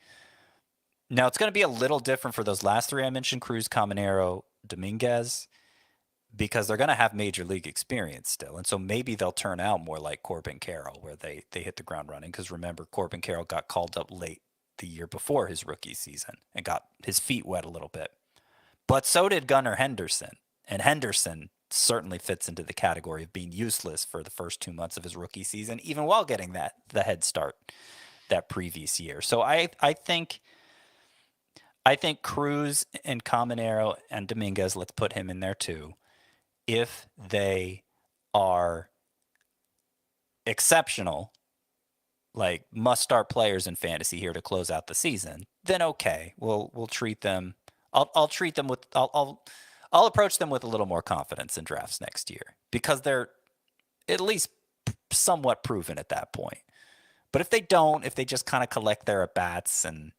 Now, it's going to be a little different for those last three I mentioned, Cruz, Caminero, Dominguez, because they're going to have major league experience still. And so maybe they'll turn out more like Corbin Carroll, where they hit the ground running. Because remember, Corbin Carroll got called up late the year before his rookie season and got his feet wet a little bit. But so did Gunnar Henderson. And Henderson certainly fits into the category of being useless for the first 2 months of his rookie season, even while getting the head start that previous year. So I think Cruz and Caminero and Dominguez, let's put him in there too, if they are exceptional, like must-start players in fantasy here to close out the season, then okay, we'll treat them. I'll treat them with I'll approach them with a little more confidence in drafts next year because they're at least somewhat proven at that point. But if they don't, if they just kind of collect their at-bats and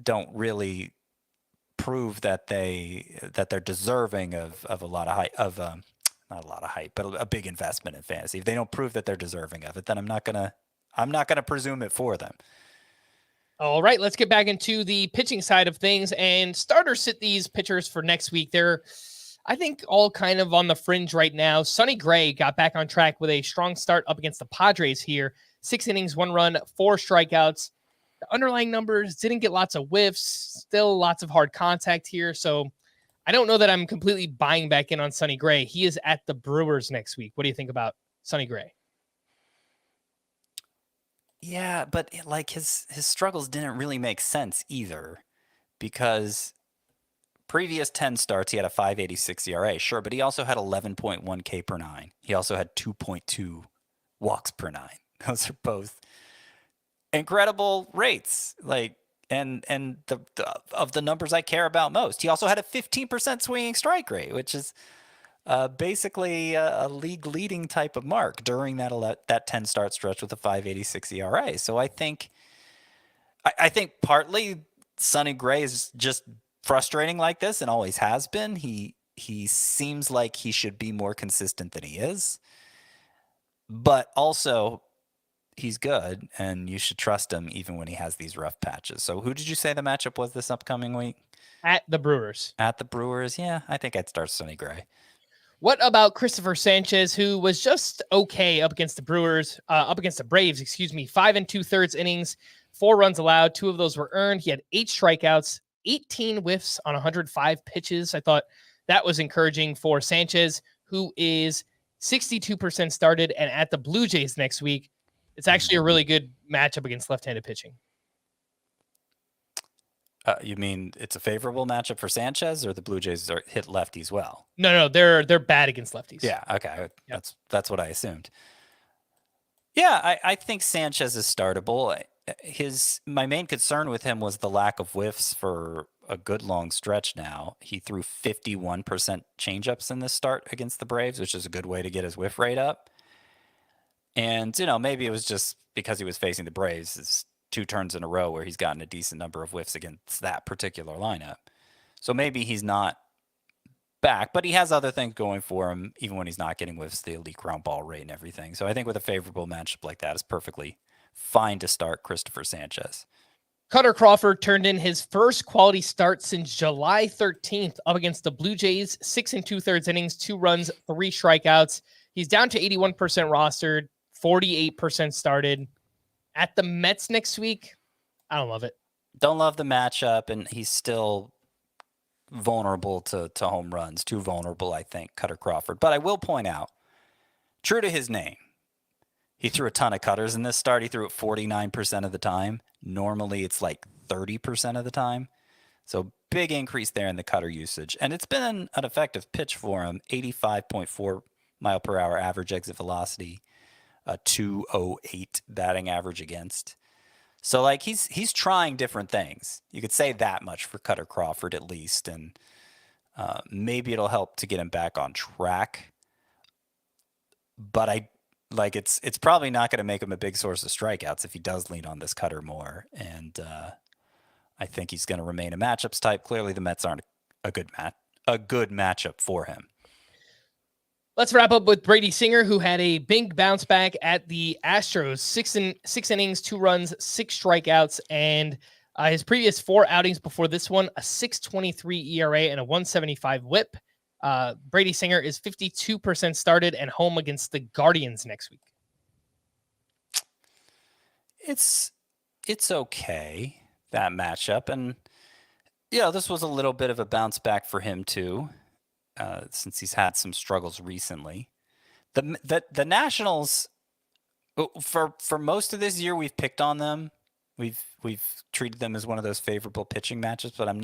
don't really prove that they're deserving of a lot of hype, not a lot of hype, but a big investment in fantasy. If they don't prove that they're deserving of it, then I'm not gonna presume it for them. All right, let's get back into the pitching side of things and starter sit these pitchers for next week. They're, I think, all kind of on the fringe right now. Sonny Gray got back on track with a strong start up against the Padres here. 6 innings, 1 run, 4 strikeouts. The underlying numbers didn't get lots of whiffs, still lots of hard contact here. So I don't know that I'm completely buying back in on Sonny Gray. He is at the Brewers next week. What do you think about Sonny Gray? Yeah, but like his struggles didn't really make sense either, because previous 10 starts he had a 5.86 ERA, sure, but he also had 11.1 K per 9. He also had 2.2 walks per 9. Those are both incredible rates. Like, and the of the numbers I care about most, he also had a 15% swinging strike rate, which is basically a league-leading type of mark during that 10-start stretch with a 5.86 ERA. So I think partly Sonny Gray is just frustrating like this and always has been. He seems like he should be more consistent than he is, but also he's good, and you should trust him even when he has these rough patches. So who did you say the matchup was this upcoming week? At the Brewers. At the Brewers, yeah, I think I'd start Sonny Gray. What about Christopher Sanchez, who was just okay up against the Brewers, up against the Braves, 5 2/3 innings, 4 runs allowed. 2 of those were earned. He had 8 strikeouts, 18 whiffs on 105 pitches. I thought that was encouraging for Sanchez, who is 62% started and at the Blue Jays next week. It's actually a really good matchup against left-handed pitching. You mean it's a favorable matchup for Sanchez, or the Blue Jays are hit lefties well? No, they're bad against lefties. Yeah, okay, Yep. That's what I assumed. Yeah, I think Sanchez is startable. My main concern with him was the lack of whiffs for a good long stretch now. He threw 51% changeups in this start against the Braves, which is a good way to get his whiff rate up. And, maybe it was just because he was facing the Braves. It's 2 turns in a row where he's gotten a decent number of whiffs against that particular lineup. So maybe he's not back, but he has other things going for him, even when he's not getting whiffs, the elite ground ball rate and everything. So I think with a favorable matchup like that, it's perfectly fine to start Christopher Sanchez. Cutter Crawford turned in his first quality start since July 13th up against the Blue Jays. 6 2/3 innings, 2 runs, 3 strikeouts. He's down to 81% rostered, 48% started. At the Mets next week, I don't love it. Don't love the matchup, and he's still vulnerable to home runs. Too vulnerable, I think, Cutter Crawford. But I will point out, true to his name, he threw a ton of cutters in this start. He threw it 49% of the time. Normally, it's like 30% of the time. So big increase there in the cutter usage. And it's been an effective pitch for him. 85.4 mile per hour average exit velocity, a 208 batting average against. So like he's trying different things. You could say that much for Cutter Crawford at least, and maybe it'll help to get him back on track. But it's probably not going to make him a big source of strikeouts if he does lean on this cutter more. And I think he's going to remain a matchups type. Clearly, the Mets aren't a good matchup for him. Let's wrap up with Brady Singer, who had a big bounce back at the Astros. Six innings, 2 runs, 6 strikeouts, and his previous 4 outings before this one, a 6.23 ERA and a 1.75 WHIP. Brady Singer is 52% started and home against the Guardians next week. It's okay, that matchup, and this was a little bit of a bounce back for him too. Since he's had some struggles recently. The Nationals, for most of this year, we've picked on them. We've treated them as one of those favorable pitching matchups, but I'm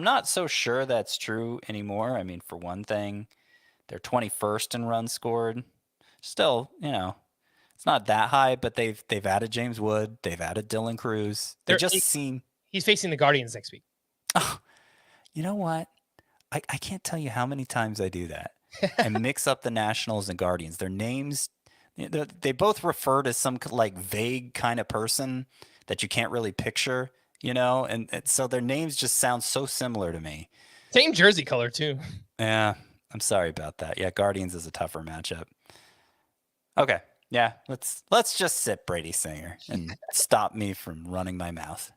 not so sure that's true anymore. I mean, for one thing, they're 21st in runs scored. Still, it's not that high, but they've added James Wood, they've added Dylan Cruz. He's facing the Guardians next week. Oh, you know what? I can't tell you how many times I do that. I mix up the Nationals and Guardians. Their names, they both refer to some like vague kind of person that you can't really picture, and so their names just sound so similar to me. Same jersey color too. Yeah, I'm sorry about that. Yeah, Guardians is a tougher matchup. Okay, yeah, let's just sit Brady Singer and stop me from running my mouth.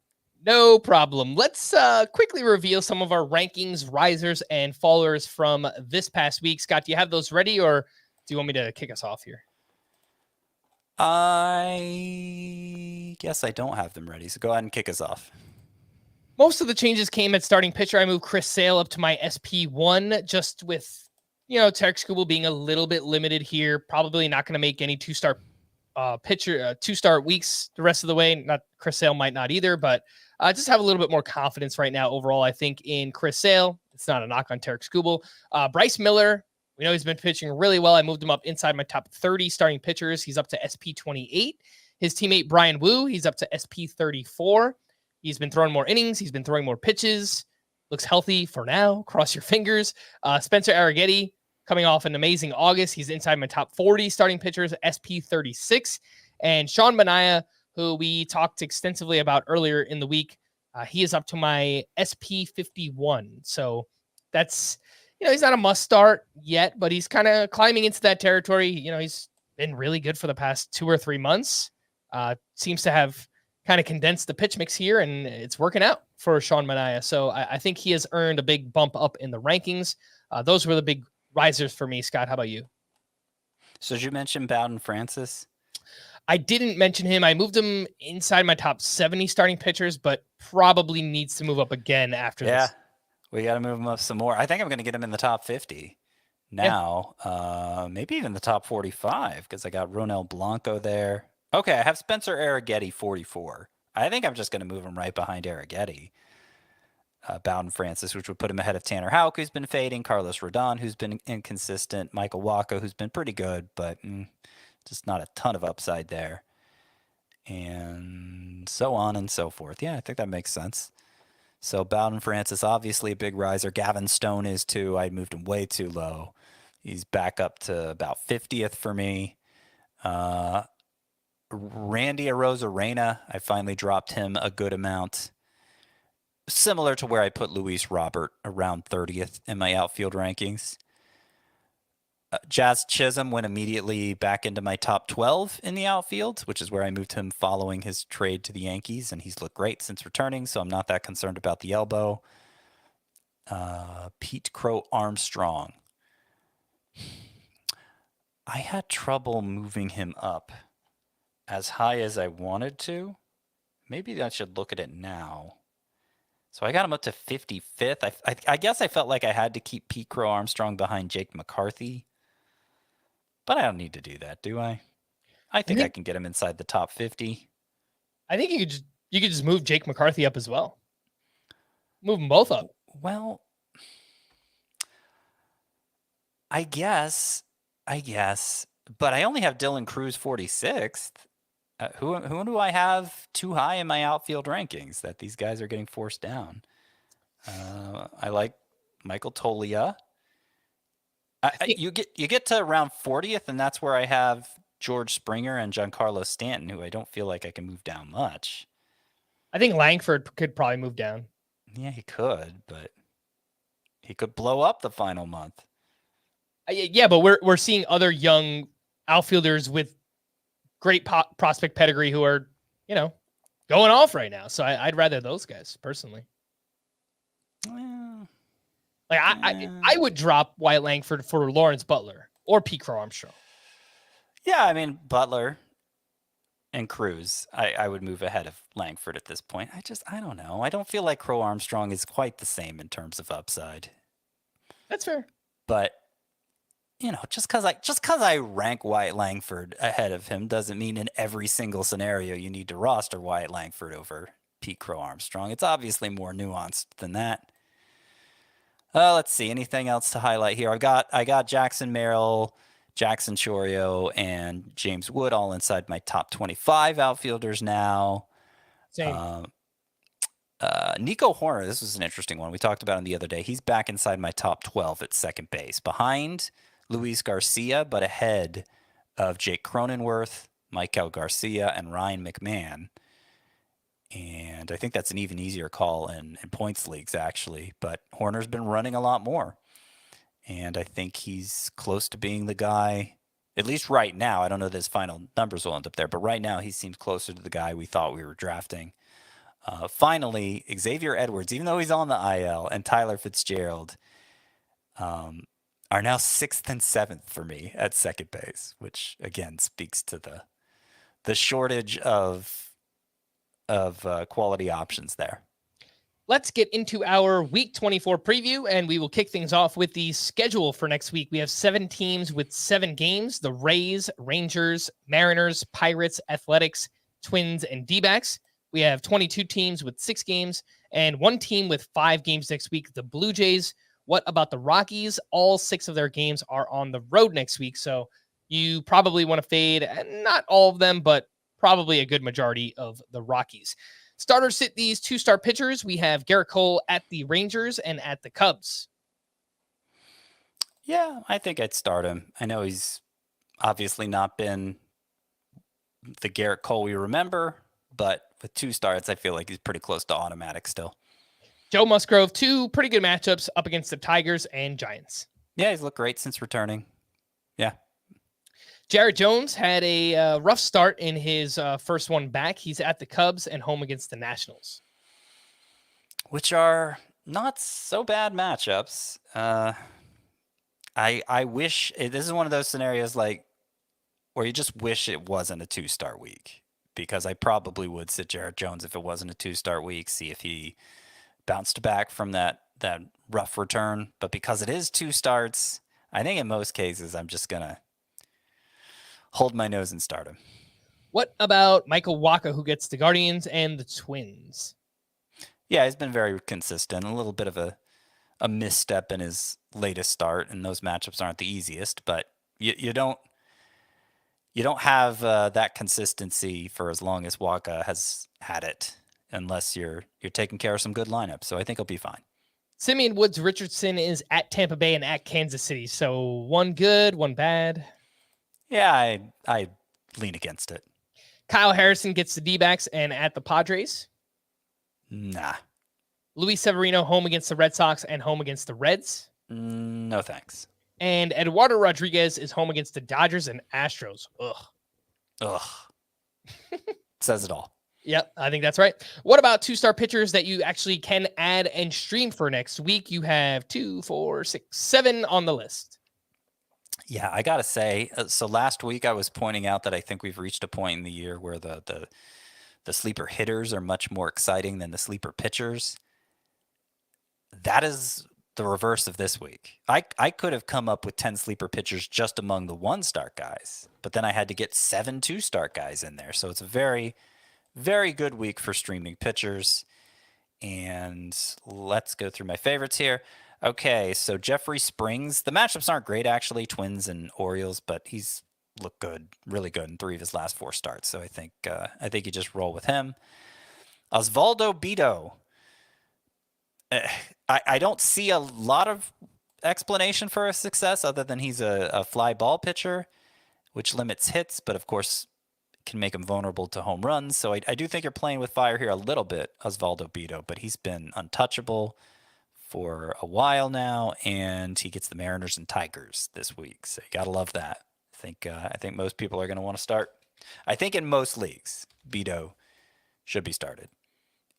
No problem. Let's quickly reveal some of our rankings, risers, and fallers from this past week. Scott, do you have those ready, or do you want me to kick us off here? I guess I don't have them ready, so go ahead and kick us off. Most of the changes came at starting pitcher. I moved Chris Sale up to my SP1, just with, Tarek Skubal being a little bit limited here. Probably not going to make any two-start weeks the rest of the way. Not Chris Sale might not either, but just have a little bit more confidence right now overall, I think, in Chris Sale. It's not a knock on Tarek Skubal. Bryce Miller, we know he's been pitching really well. I moved him up inside my top 30 starting pitchers. He's up to SP28. His teammate Brian Wu, he's up to SP34. He's been throwing more innings. He's been throwing more pitches. Looks healthy for now. Cross your fingers. Spencer Arrighetti, coming off an amazing August. He's inside my top 40 starting pitchers, SP36. And Sean Manaea, who we talked extensively about earlier in the week, he is up to my SP51. So that's, he's not a must start yet, but he's kind of climbing into that territory. He's been really good for the past 2 or 3 months. Seems to have kind of condensed the pitch mix here, and it's working out for Sean Manaea. So I think he has earned a big bump up in the rankings. Those were the big risers for me. Scott, how about you? So did you mention Bowden Francis? I didn't mention him. I moved him inside my top 70 starting pitchers, but probably needs to move up again after this. Yeah, we got to move him up some more. I think I'm going to get him in the top 50 now, maybe even the top 45, because I got Ronel Blanco there. Okay, I have Spencer Arrighetti 44. I think I'm just going to move him right behind Arrighetti. Bowden Francis, which would put him ahead of Tanner Houck, who's been fading, Carlos Rodon, who's been inconsistent, Michael Wacha, who's been pretty good, but just not a ton of upside there, and so on and so forth. Yeah, I think that makes sense. So Bowden Francis, obviously a big riser. Gavin Stone is too. I moved him way too low. He's back up to about 50th for me. Randy Arozarena, I finally dropped him a good amount. Similar to where I put Luis Robert, around 30th in my outfield rankings. Jazz Chisholm went immediately back into my top 12 in the outfield, which is where I moved him following his trade to the Yankees, and he's looked great since returning, so I'm not that concerned about the elbow. Pete Crow Armstrong. I had trouble moving him up as high as I wanted to. Maybe I should look at it now. So I got him up to 55th. I guess I felt like I had to keep Pete Crow Armstrong behind Jake McCarthy. But I don't need to do that, do I? I think I can get him inside the top 50. I think you could just move Jake McCarthy up as well. Move them both up. Well, I guess. But I only have Dylan Cruz 46th. Who do I have too high in my outfield rankings that these guys are getting forced down? I like Michael Tolia. You get to around 40th, and that's where I have George Springer and Giancarlo Stanton, who I don't feel like I can move down much. I think Langford could probably move down. Yeah, he could, but he could blow up the final month. Yeah, but we're seeing other young outfielders with great prospect pedigree who are, going off right now. So I'd rather those guys personally. Well, I would drop Wyatt Langford for Lawrence Butler or Pete Crow Armstrong. Yeah, I mean Butler and Cruz, I would move ahead of Langford at this point. I don't know. I don't feel like Crow Armstrong is quite the same in terms of upside. That's fair. But just because I rank Wyatt Langford ahead of him doesn't mean in every single scenario you need to roster Wyatt Langford over Pete Crow Armstrong. It's obviously more nuanced than that. Let's see. Anything else to highlight here? I got Jackson Merrill, Jackson Chorio, and James Wood all inside my top 25 outfielders now. Same. Nico Horner, this was an interesting one. We talked about him the other day. He's back inside my top 12 at second base, behind Luis Garcia, but ahead of Jake Cronenworth, Michael Garcia, and Ryan McMahon. And I think that's an even easier call in points leagues, actually. But Horner's been running a lot more. And I think he's close to being the guy, at least right now. I don't know that his final numbers will end up there, but right now he seems closer to the guy we thought we were drafting. Finally, Xavier Edwards, even though he's on the IL, and Tyler Fitzgerald are now 6th and 7th for me at second base, which again speaks to the shortage of quality options there. Let's get into our week 24 preview, and we will kick things off with the schedule for next week. We have 7 teams with 7 games: the Rays, Rangers, Mariners, Pirates, Athletics, Twins, and D-backs. We have 22 teams with 6 games and 1 team with 5 games next week, the Blue Jays. What about the Rockies? All 6 of their games are on the road next week, so you probably want to fade, not all of them, but probably a good majority of the Rockies. Starters sit these 2-star pitchers. We have Garrett Cole at the Rangers and at the Cubs. Yeah, I think I'd start him. I know he's obviously not been the Garrett Cole we remember, but with 2 starts, I feel like he's pretty close to automatic still. Joe Musgrove, 2 pretty good matchups up against the Tigers and Giants. Yeah, he's looked great since returning. Yeah. Jarrett Jones had a rough start in his first one back. He's at the Cubs and home against the Nationals, which are not so bad matchups. I wish this is one of those scenarios like where you just wish it wasn't a 2-start week, because I probably would sit Jarrett Jones if it wasn't a 2-start week, see if he bounced back from that rough return. But because it is 2 starts, I think in most cases I'm just gonna hold my nose and start him. What about Michael Wacha, who gets the Guardians and the Twins? Yeah, he's been very consistent. A little bit of a misstep in his latest start, and those matchups aren't the easiest. But you don't have that consistency for as long as Wacha has had it, unless you're taking care of some good lineups. So I think he'll be fine. Simeon Woods Richardson is at Tampa Bay and at Kansas City. So 1 good, 1 bad. Yeah, I lean against it. Kyle Harrison gets the D-backs and at the Padres. Nah. Luis Severino home against the Red Sox and home against the Reds. No thanks. And Eduardo Rodriguez is home against the Dodgers and Astros. Ugh. Says it all. Yep, I think that's right. What about 2-star pitchers that you actually can add and stream for next week? You have 2, 4, 6, 7 on the list. Yeah, I gotta say, so last week I was pointing out that I think we've reached a point in the year where the sleeper hitters are much more exciting than the sleeper pitchers. that is the reverse of this week. I could have come up with 10 sleeper pitchers just among the 1-start guys, but then I had to get 7 2-start guys in there. So it's a very, very good week for streaming pitchers. And let's go through my favorites here. Okay, so Jeffrey Springs. The matchups aren't great, actually, Twins and Orioles, but he's looked good, really good in 3 of his last 4 starts. So I think you just roll with him. Osvaldo Bido. I don't see a lot of explanation for his success other than he's a fly ball pitcher, which limits hits, but of course can make him vulnerable to home runs. So I do think you're playing with fire here a little bit, Osvaldo Bido, but he's been untouchable for a while now, and he gets the Mariners and Tigers this week. So you got to love that. I think most people are going to want to start. I think in most leagues, Bido should be started.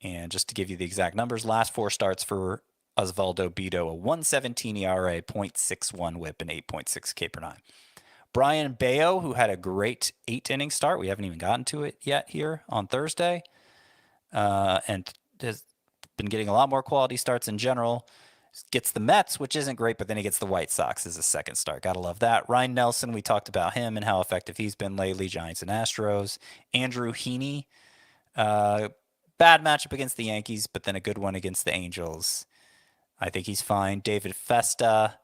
And just to give you the exact numbers, last 4 starts for Osvaldo Bido, a 1.17 ERA, 0.61 WHIP, and 8.6 K per 9. Brian Bayo, who had a great 8-inning start. We haven't even gotten to it yet here on Thursday. And has been getting a lot more quality starts in general. Gets the Mets, which isn't great, but then he gets the White Sox as a second start. Gotta love that. Ryan Nelson, we talked about him and how effective he's been lately. Giants and Astros. Andrew Heaney, bad matchup against the Yankees, but then a good one against the Angels. I think he's fine. David Festa,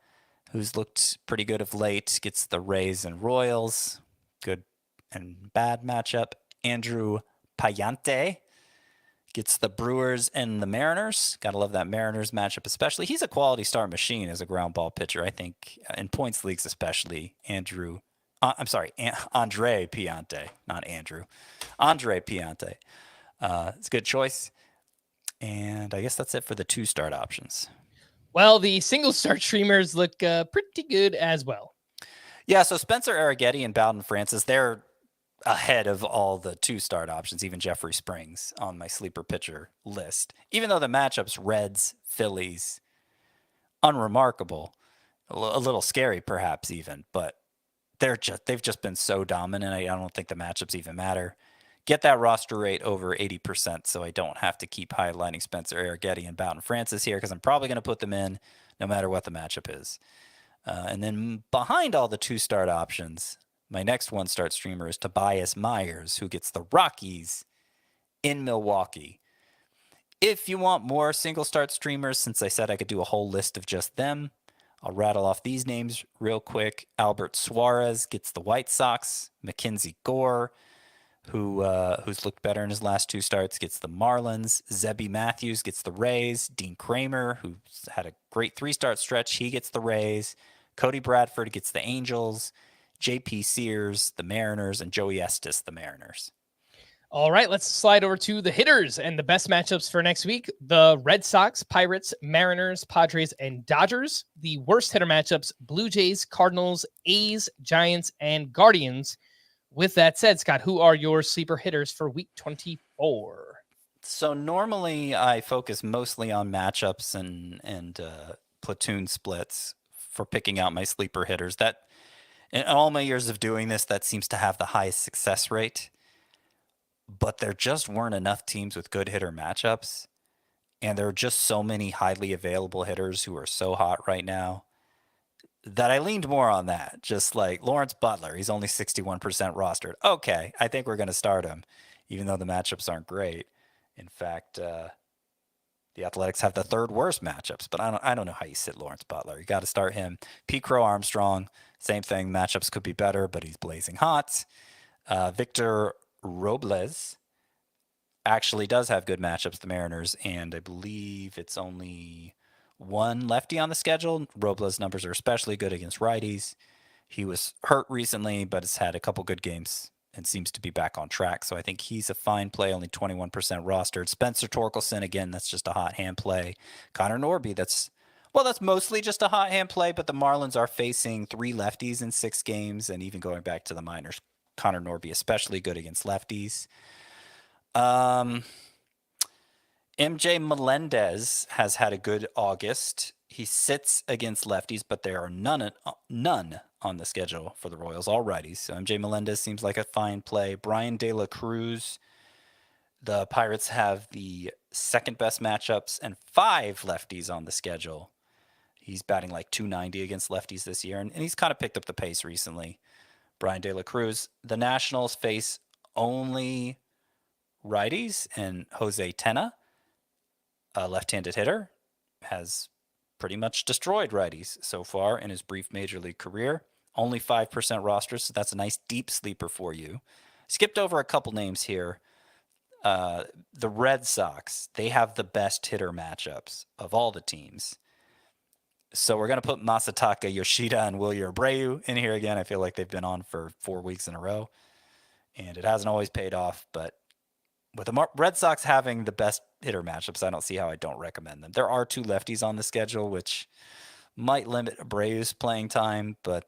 who's looked pretty good of late, gets the Rays and Royals. Good and bad matchup. Andrew Payante gets the Brewers and the Mariners. Gotta love that Mariners matchup especially. He's a quality start machine as a ground ball pitcher, I think, in points leagues especially. Andre Payante, not Andrew. Andre Payante. It's a good choice. And I guess that's it for the 2-start options. Well, the single start streamers look pretty good as well. Yeah, so Spencer Arrighetti and Bowden Francis, they're ahead of all the 2-start options, even Jeffrey Springs on my sleeper pitcher list. Even though the matchups, Reds, Phillies, unremarkable, a little scary perhaps even, but they've just been so dominant. I don't think the matchups even matter. Get that roster rate over 80% so I don't have to keep highlighting Spencer Arrighetti and Bowden Francis here because I'm probably going to put them in no matter what the matchup is. And then behind all the 2-start options, my next 1-start streamer is Tobias Myers, who gets the Rockies in Milwaukee. If you want more single-start streamers, since I said I could do a whole list of just them, I'll rattle off these names real quick. Albert Suarez gets the White Sox. Mackenzie Gore, who's looked better in his last 2 starts, gets the Marlins. Zebby Matthews gets the Rays. Dean Kramer, who's had a great 3-start stretch, he gets the Rays. Cody Bradford gets the Angels. J.P. Sears, the Mariners, and Joey Estes, the Mariners. All right, let's slide over to the hitters and the best matchups for next week. The Red Sox, Pirates, Mariners, Padres, and Dodgers. The worst hitter matchups, Blue Jays, Cardinals, A's, Giants, and Guardians. With that said, Scott, who are your sleeper hitters for week 24? So normally I focus mostly on matchups and platoon splits for picking out my sleeper hitters. That in all my years of doing this, that seems to have the highest success rate. But there just weren't enough teams with good hitter matchups. And there are just so many highly available hitters who are so hot right now that I leaned more on that. Just like Lawrence Butler, he's only 61% rostered. Okay, I think we're going to start him, even though the matchups aren't great. In fact, the Athletics have the 3rd worst matchups, but I don't know how you sit Lawrence Butler. You got to start him. P. Crow Armstrong, same thing. Matchups could be better, but he's blazing hot. Victor Robles actually does have good matchups, the Mariners, and I believe it's only 1 lefty on the schedule. Robles' numbers are especially good against righties. He was hurt recently, but has had a couple good games and seems to be back on track. So I think he's a fine play, only 21% rostered. Spencer Torkelson, again, that's just a hot hand play. Connor Norby, that's mostly just a hot hand play, but the Marlins are facing 3 lefties in 6 games, and even going back to the minors, Connor Norby especially good against lefties. MJ Melendez has had a good August. He sits against lefties, but there are none on the schedule for the Royals, all righties. So MJ Melendez seems like a fine play. Brian De La Cruz, The Pirates have the second best matchups and 5 lefties on the schedule. He's batting like 290 against lefties this year, and he's kind of picked up the pace recently. Brian De La Cruz. The Nationals face only righties, and Jose Tena, a left-handed hitter, has pretty much destroyed righties so far in his brief major league career. Only 5% roster, so that's a nice deep sleeper for you. Skipped over a couple names here. The Red Sox, they have the best hitter matchups of all the teams. So we're going to put Masataka Yoshida and Wilyer Abreu in here again. I feel like they've been on for 4 weeks in a row, and it hasn't always paid off. But with the Red Sox having the best hitter matchups, I don't see how I don't recommend them. There are 2 lefties on the schedule, which might limit Abreu's playing time, but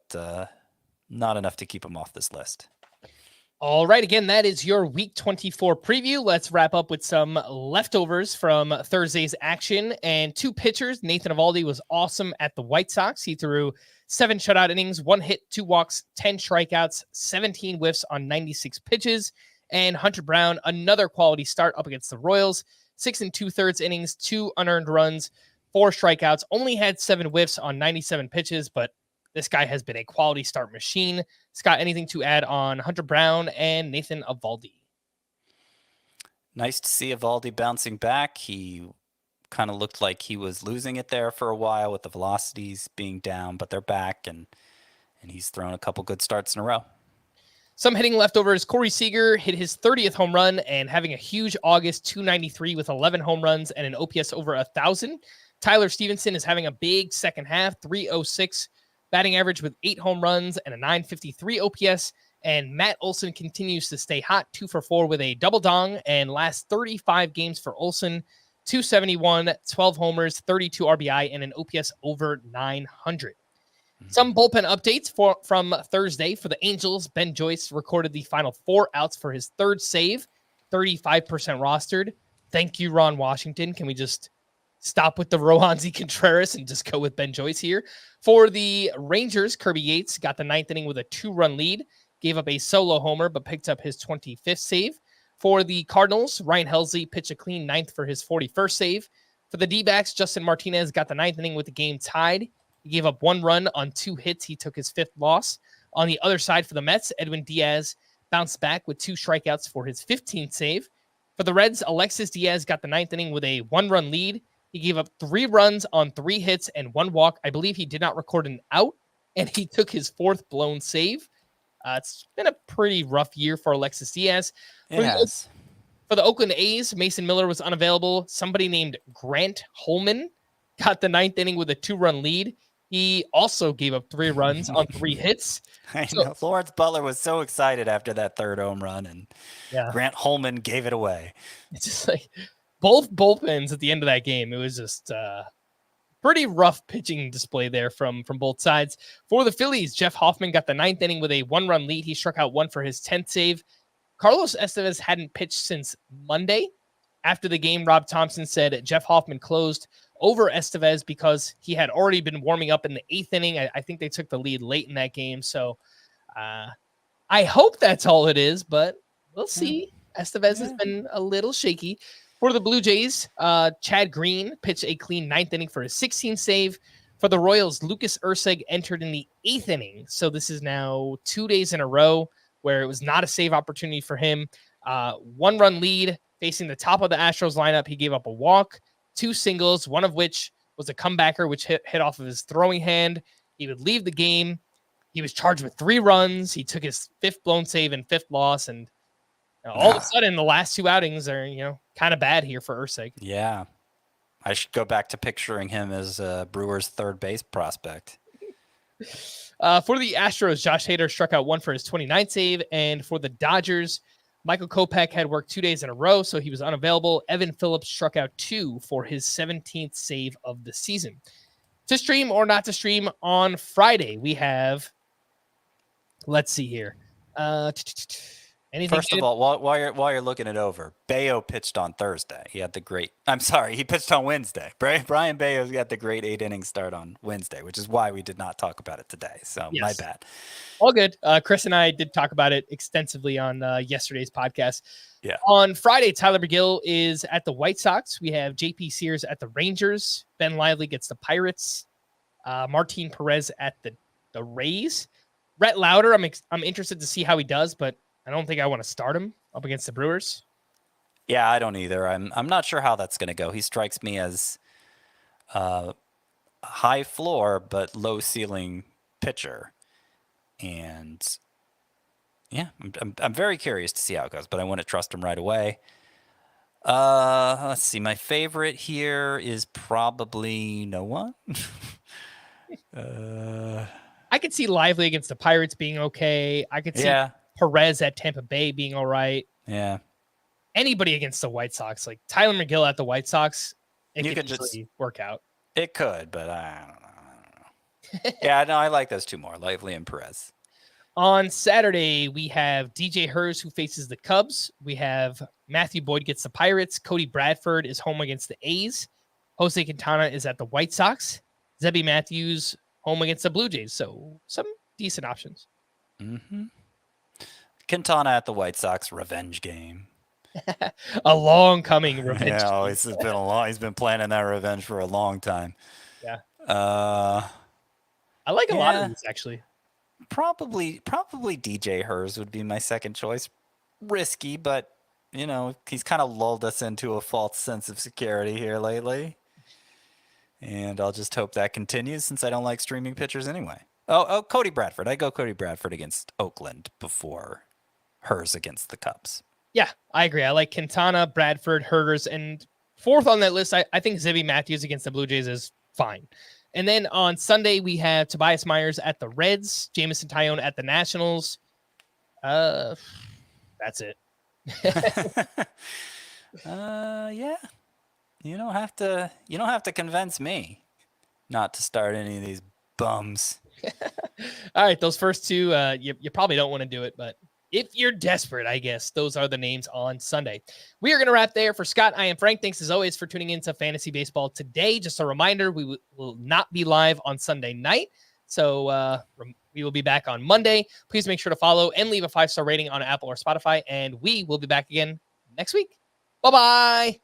not enough to keep him off this list. All right. Again, that is your Week 24 preview. Let's wrap up with some leftovers from Thursday's action. And 2 pitchers. Nathan Eovaldi was awesome at the White Sox. He threw 7 shutout innings, 1 hit, 2 walks, 10 strikeouts, 17 whiffs on 96 pitches. And Hunter Brown, another quality start up against the Royals. 6 2/3 innings, 2 unearned runs, 4 strikeouts. Only had 7 whiffs on 97 pitches, but this guy has been a quality start machine. Scott, anything to add on Hunter Brown and Nathan Eovaldi? Nice to see Eovaldi bouncing back. He kind of looked like he was losing it there for a while with the velocities being down, but they're back, and he's thrown a couple good starts in a row. Some hitting leftovers. Corey Seager hit his 30th home run and having a huge August, 293 with 11 home runs and an OPS over 1,000. Tyler Stevenson is having a big second half, 306 batting average with 8 home runs and a 953 OPS. And Matt Olson continues to stay hot, 2 for 4 with a double dong, and last 35 games for Olson, 271, 12 homers, 32 RBI, and an OPS over 900. Some bullpen updates from Thursday for the Angels. Ben Joyce recorded the final 4 outs for his 3rd save, 35% rostered. Thank you, Ron Washington. Can we just stop with the Roansy Contreras and just go with Ben Joyce here? For the Rangers, Kirby Yates got the 9th inning with a 2-run lead, gave up a solo homer, but picked up his 25th save. For the Cardinals, Ryan Helsley pitched a clean 9th for his 41st save. For the D-backs, Justin Martinez got the 9th inning with the game tied. He gave up 1 run on 2 hits. He took his 5th loss. On the other side for the Mets, Edwin Diaz bounced back with 2 strikeouts for his 15th save. For the Reds, Alexis Diaz got the 9th inning with a 1-run lead. He gave up 3 runs on 3 hits and 1 walk. I believe he did not record an out, and he took his 4th blown save. It's been a pretty rough year for Alexis Diaz. For the Oakland A's, Mason Miller was unavailable. Somebody named Grant Holman got the 9th inning with a 2-run lead. He also gave up 3 runs on 3 hits. I know. Lawrence Butler was so excited after that 3rd home run, and Grant Holman gave it away. It's just like both bullpens at the end of that game. It was just pretty rough pitching display there from both sides. For the Phillies, Jeff Hoffman got the 9th inning with a 1-run lead. He struck out 1 for his 10th save. Carlos Estevez hadn't pitched since Monday. After the game, Rob Thompson said Jeff Hoffman closed over Estevez because he had already been warming up in the 8th inning. I think they took the lead late in that game. So I hope that's all it is, but we'll see. Estevez has been a little shaky. For the Blue Jays, Chad Green pitched a clean 9th inning for his 16th save. For the Royals, Lucas Erceg entered in the 8th inning. So this is now 2 days in a row where it was not a save opportunity for him. 1-run lead facing the top of the Astros lineup. He gave up a walk, 2 singles, one of which was a comebacker, which hit off of his throwing hand. He would leave the game. He was charged with 3 runs. He took his 5th blown save and 5th loss. And all of a sudden, the last 2 outings are, kind of bad here for Erceg. Yeah. I should go back to picturing him as Brewers' 3rd base prospect. For the Astros, Josh Hader struck out 1 for his 29th save. And for the Dodgers, Michael Kopech had worked 2 days in a row, so he was unavailable. Evan Phillips struck out 2 for his 17th save of the season. To stream or not to stream on Friday, we have, let's see here. Anything First good? of all, while you're looking it over, Bayo pitched on Thursday. He pitched on Wednesday. Brian Bayo got the great 8-inning start on Wednesday, which is why we did not talk about it today. So my Yes. bad. All good. Chris and I did talk about it extensively on yesterday's podcast. Yeah. On Friday, Tyler McGill is at the White Sox. We have JP Sears at the Rangers. Ben Lively gets the Pirates. Martin Perez at the Rays. Rhett Lauder, I'm interested to see how he does, but I don't think I want to start him up against the Brewers. Yeah, I don't either. I'm not sure how that's going to go. He strikes me as a high floor but low ceiling pitcher, and yeah, I'm very curious to see how it goes. But I wouldn't trust him right away. Let's see. My favorite here is probably no one. I could see Lively against the Pirates being okay. I could see Perez at Tampa Bay being all right. Yeah. Anybody against the White Sox, like Tyler McGill at the White Sox, it You could could easily work out. It could, but I don't know. Yeah, no, I like those two more, Lively and Perez. On Saturday, we have DJ Hers who faces the Cubs. We have Matthew Boyd gets the Pirates. Cody Bradford is home against the A's. Jose Quintana is at the White Sox. Zebby Matthews home against the Blue Jays. So some decent options. Mm-hmm. Quintana at the White Sox, revenge game. A long coming revenge. Yeah, it's been a long. He's been planning that revenge for a long time. Yeah. I like a lot of these actually. Probably DJ Hers would be my second choice. Risky, but he's kind of lulled us into a false sense of security here lately. And I'll just hope that continues since I don't like streaming pitchers anyway. Oh, Cody Bradford. I go Cody Bradford against Oakland before Hers against the Cubs. Yeah, I agree. I like Quintana, Bradford, Herders, and fourth on that list, I think Zebby Matthews against the Blue Jays is fine. And then on Sunday, we have Tobias Myers at the Reds, Jamison Tyone at the Nationals. That's it. Yeah. You don't have to convince me not to start any of these bums. All right, those first two, you probably don't want to do it, but if you're desperate, I guess those are the names on Sunday. We are going to wrap there. For Scott, I am Frank. Thanks as always for tuning into Fantasy Baseball today. Just a reminder, we will not be live on Sunday night. So we will be back on Monday. Please make sure to follow and leave a 5-star rating on Apple or Spotify. And we will be back again next week. Bye-bye.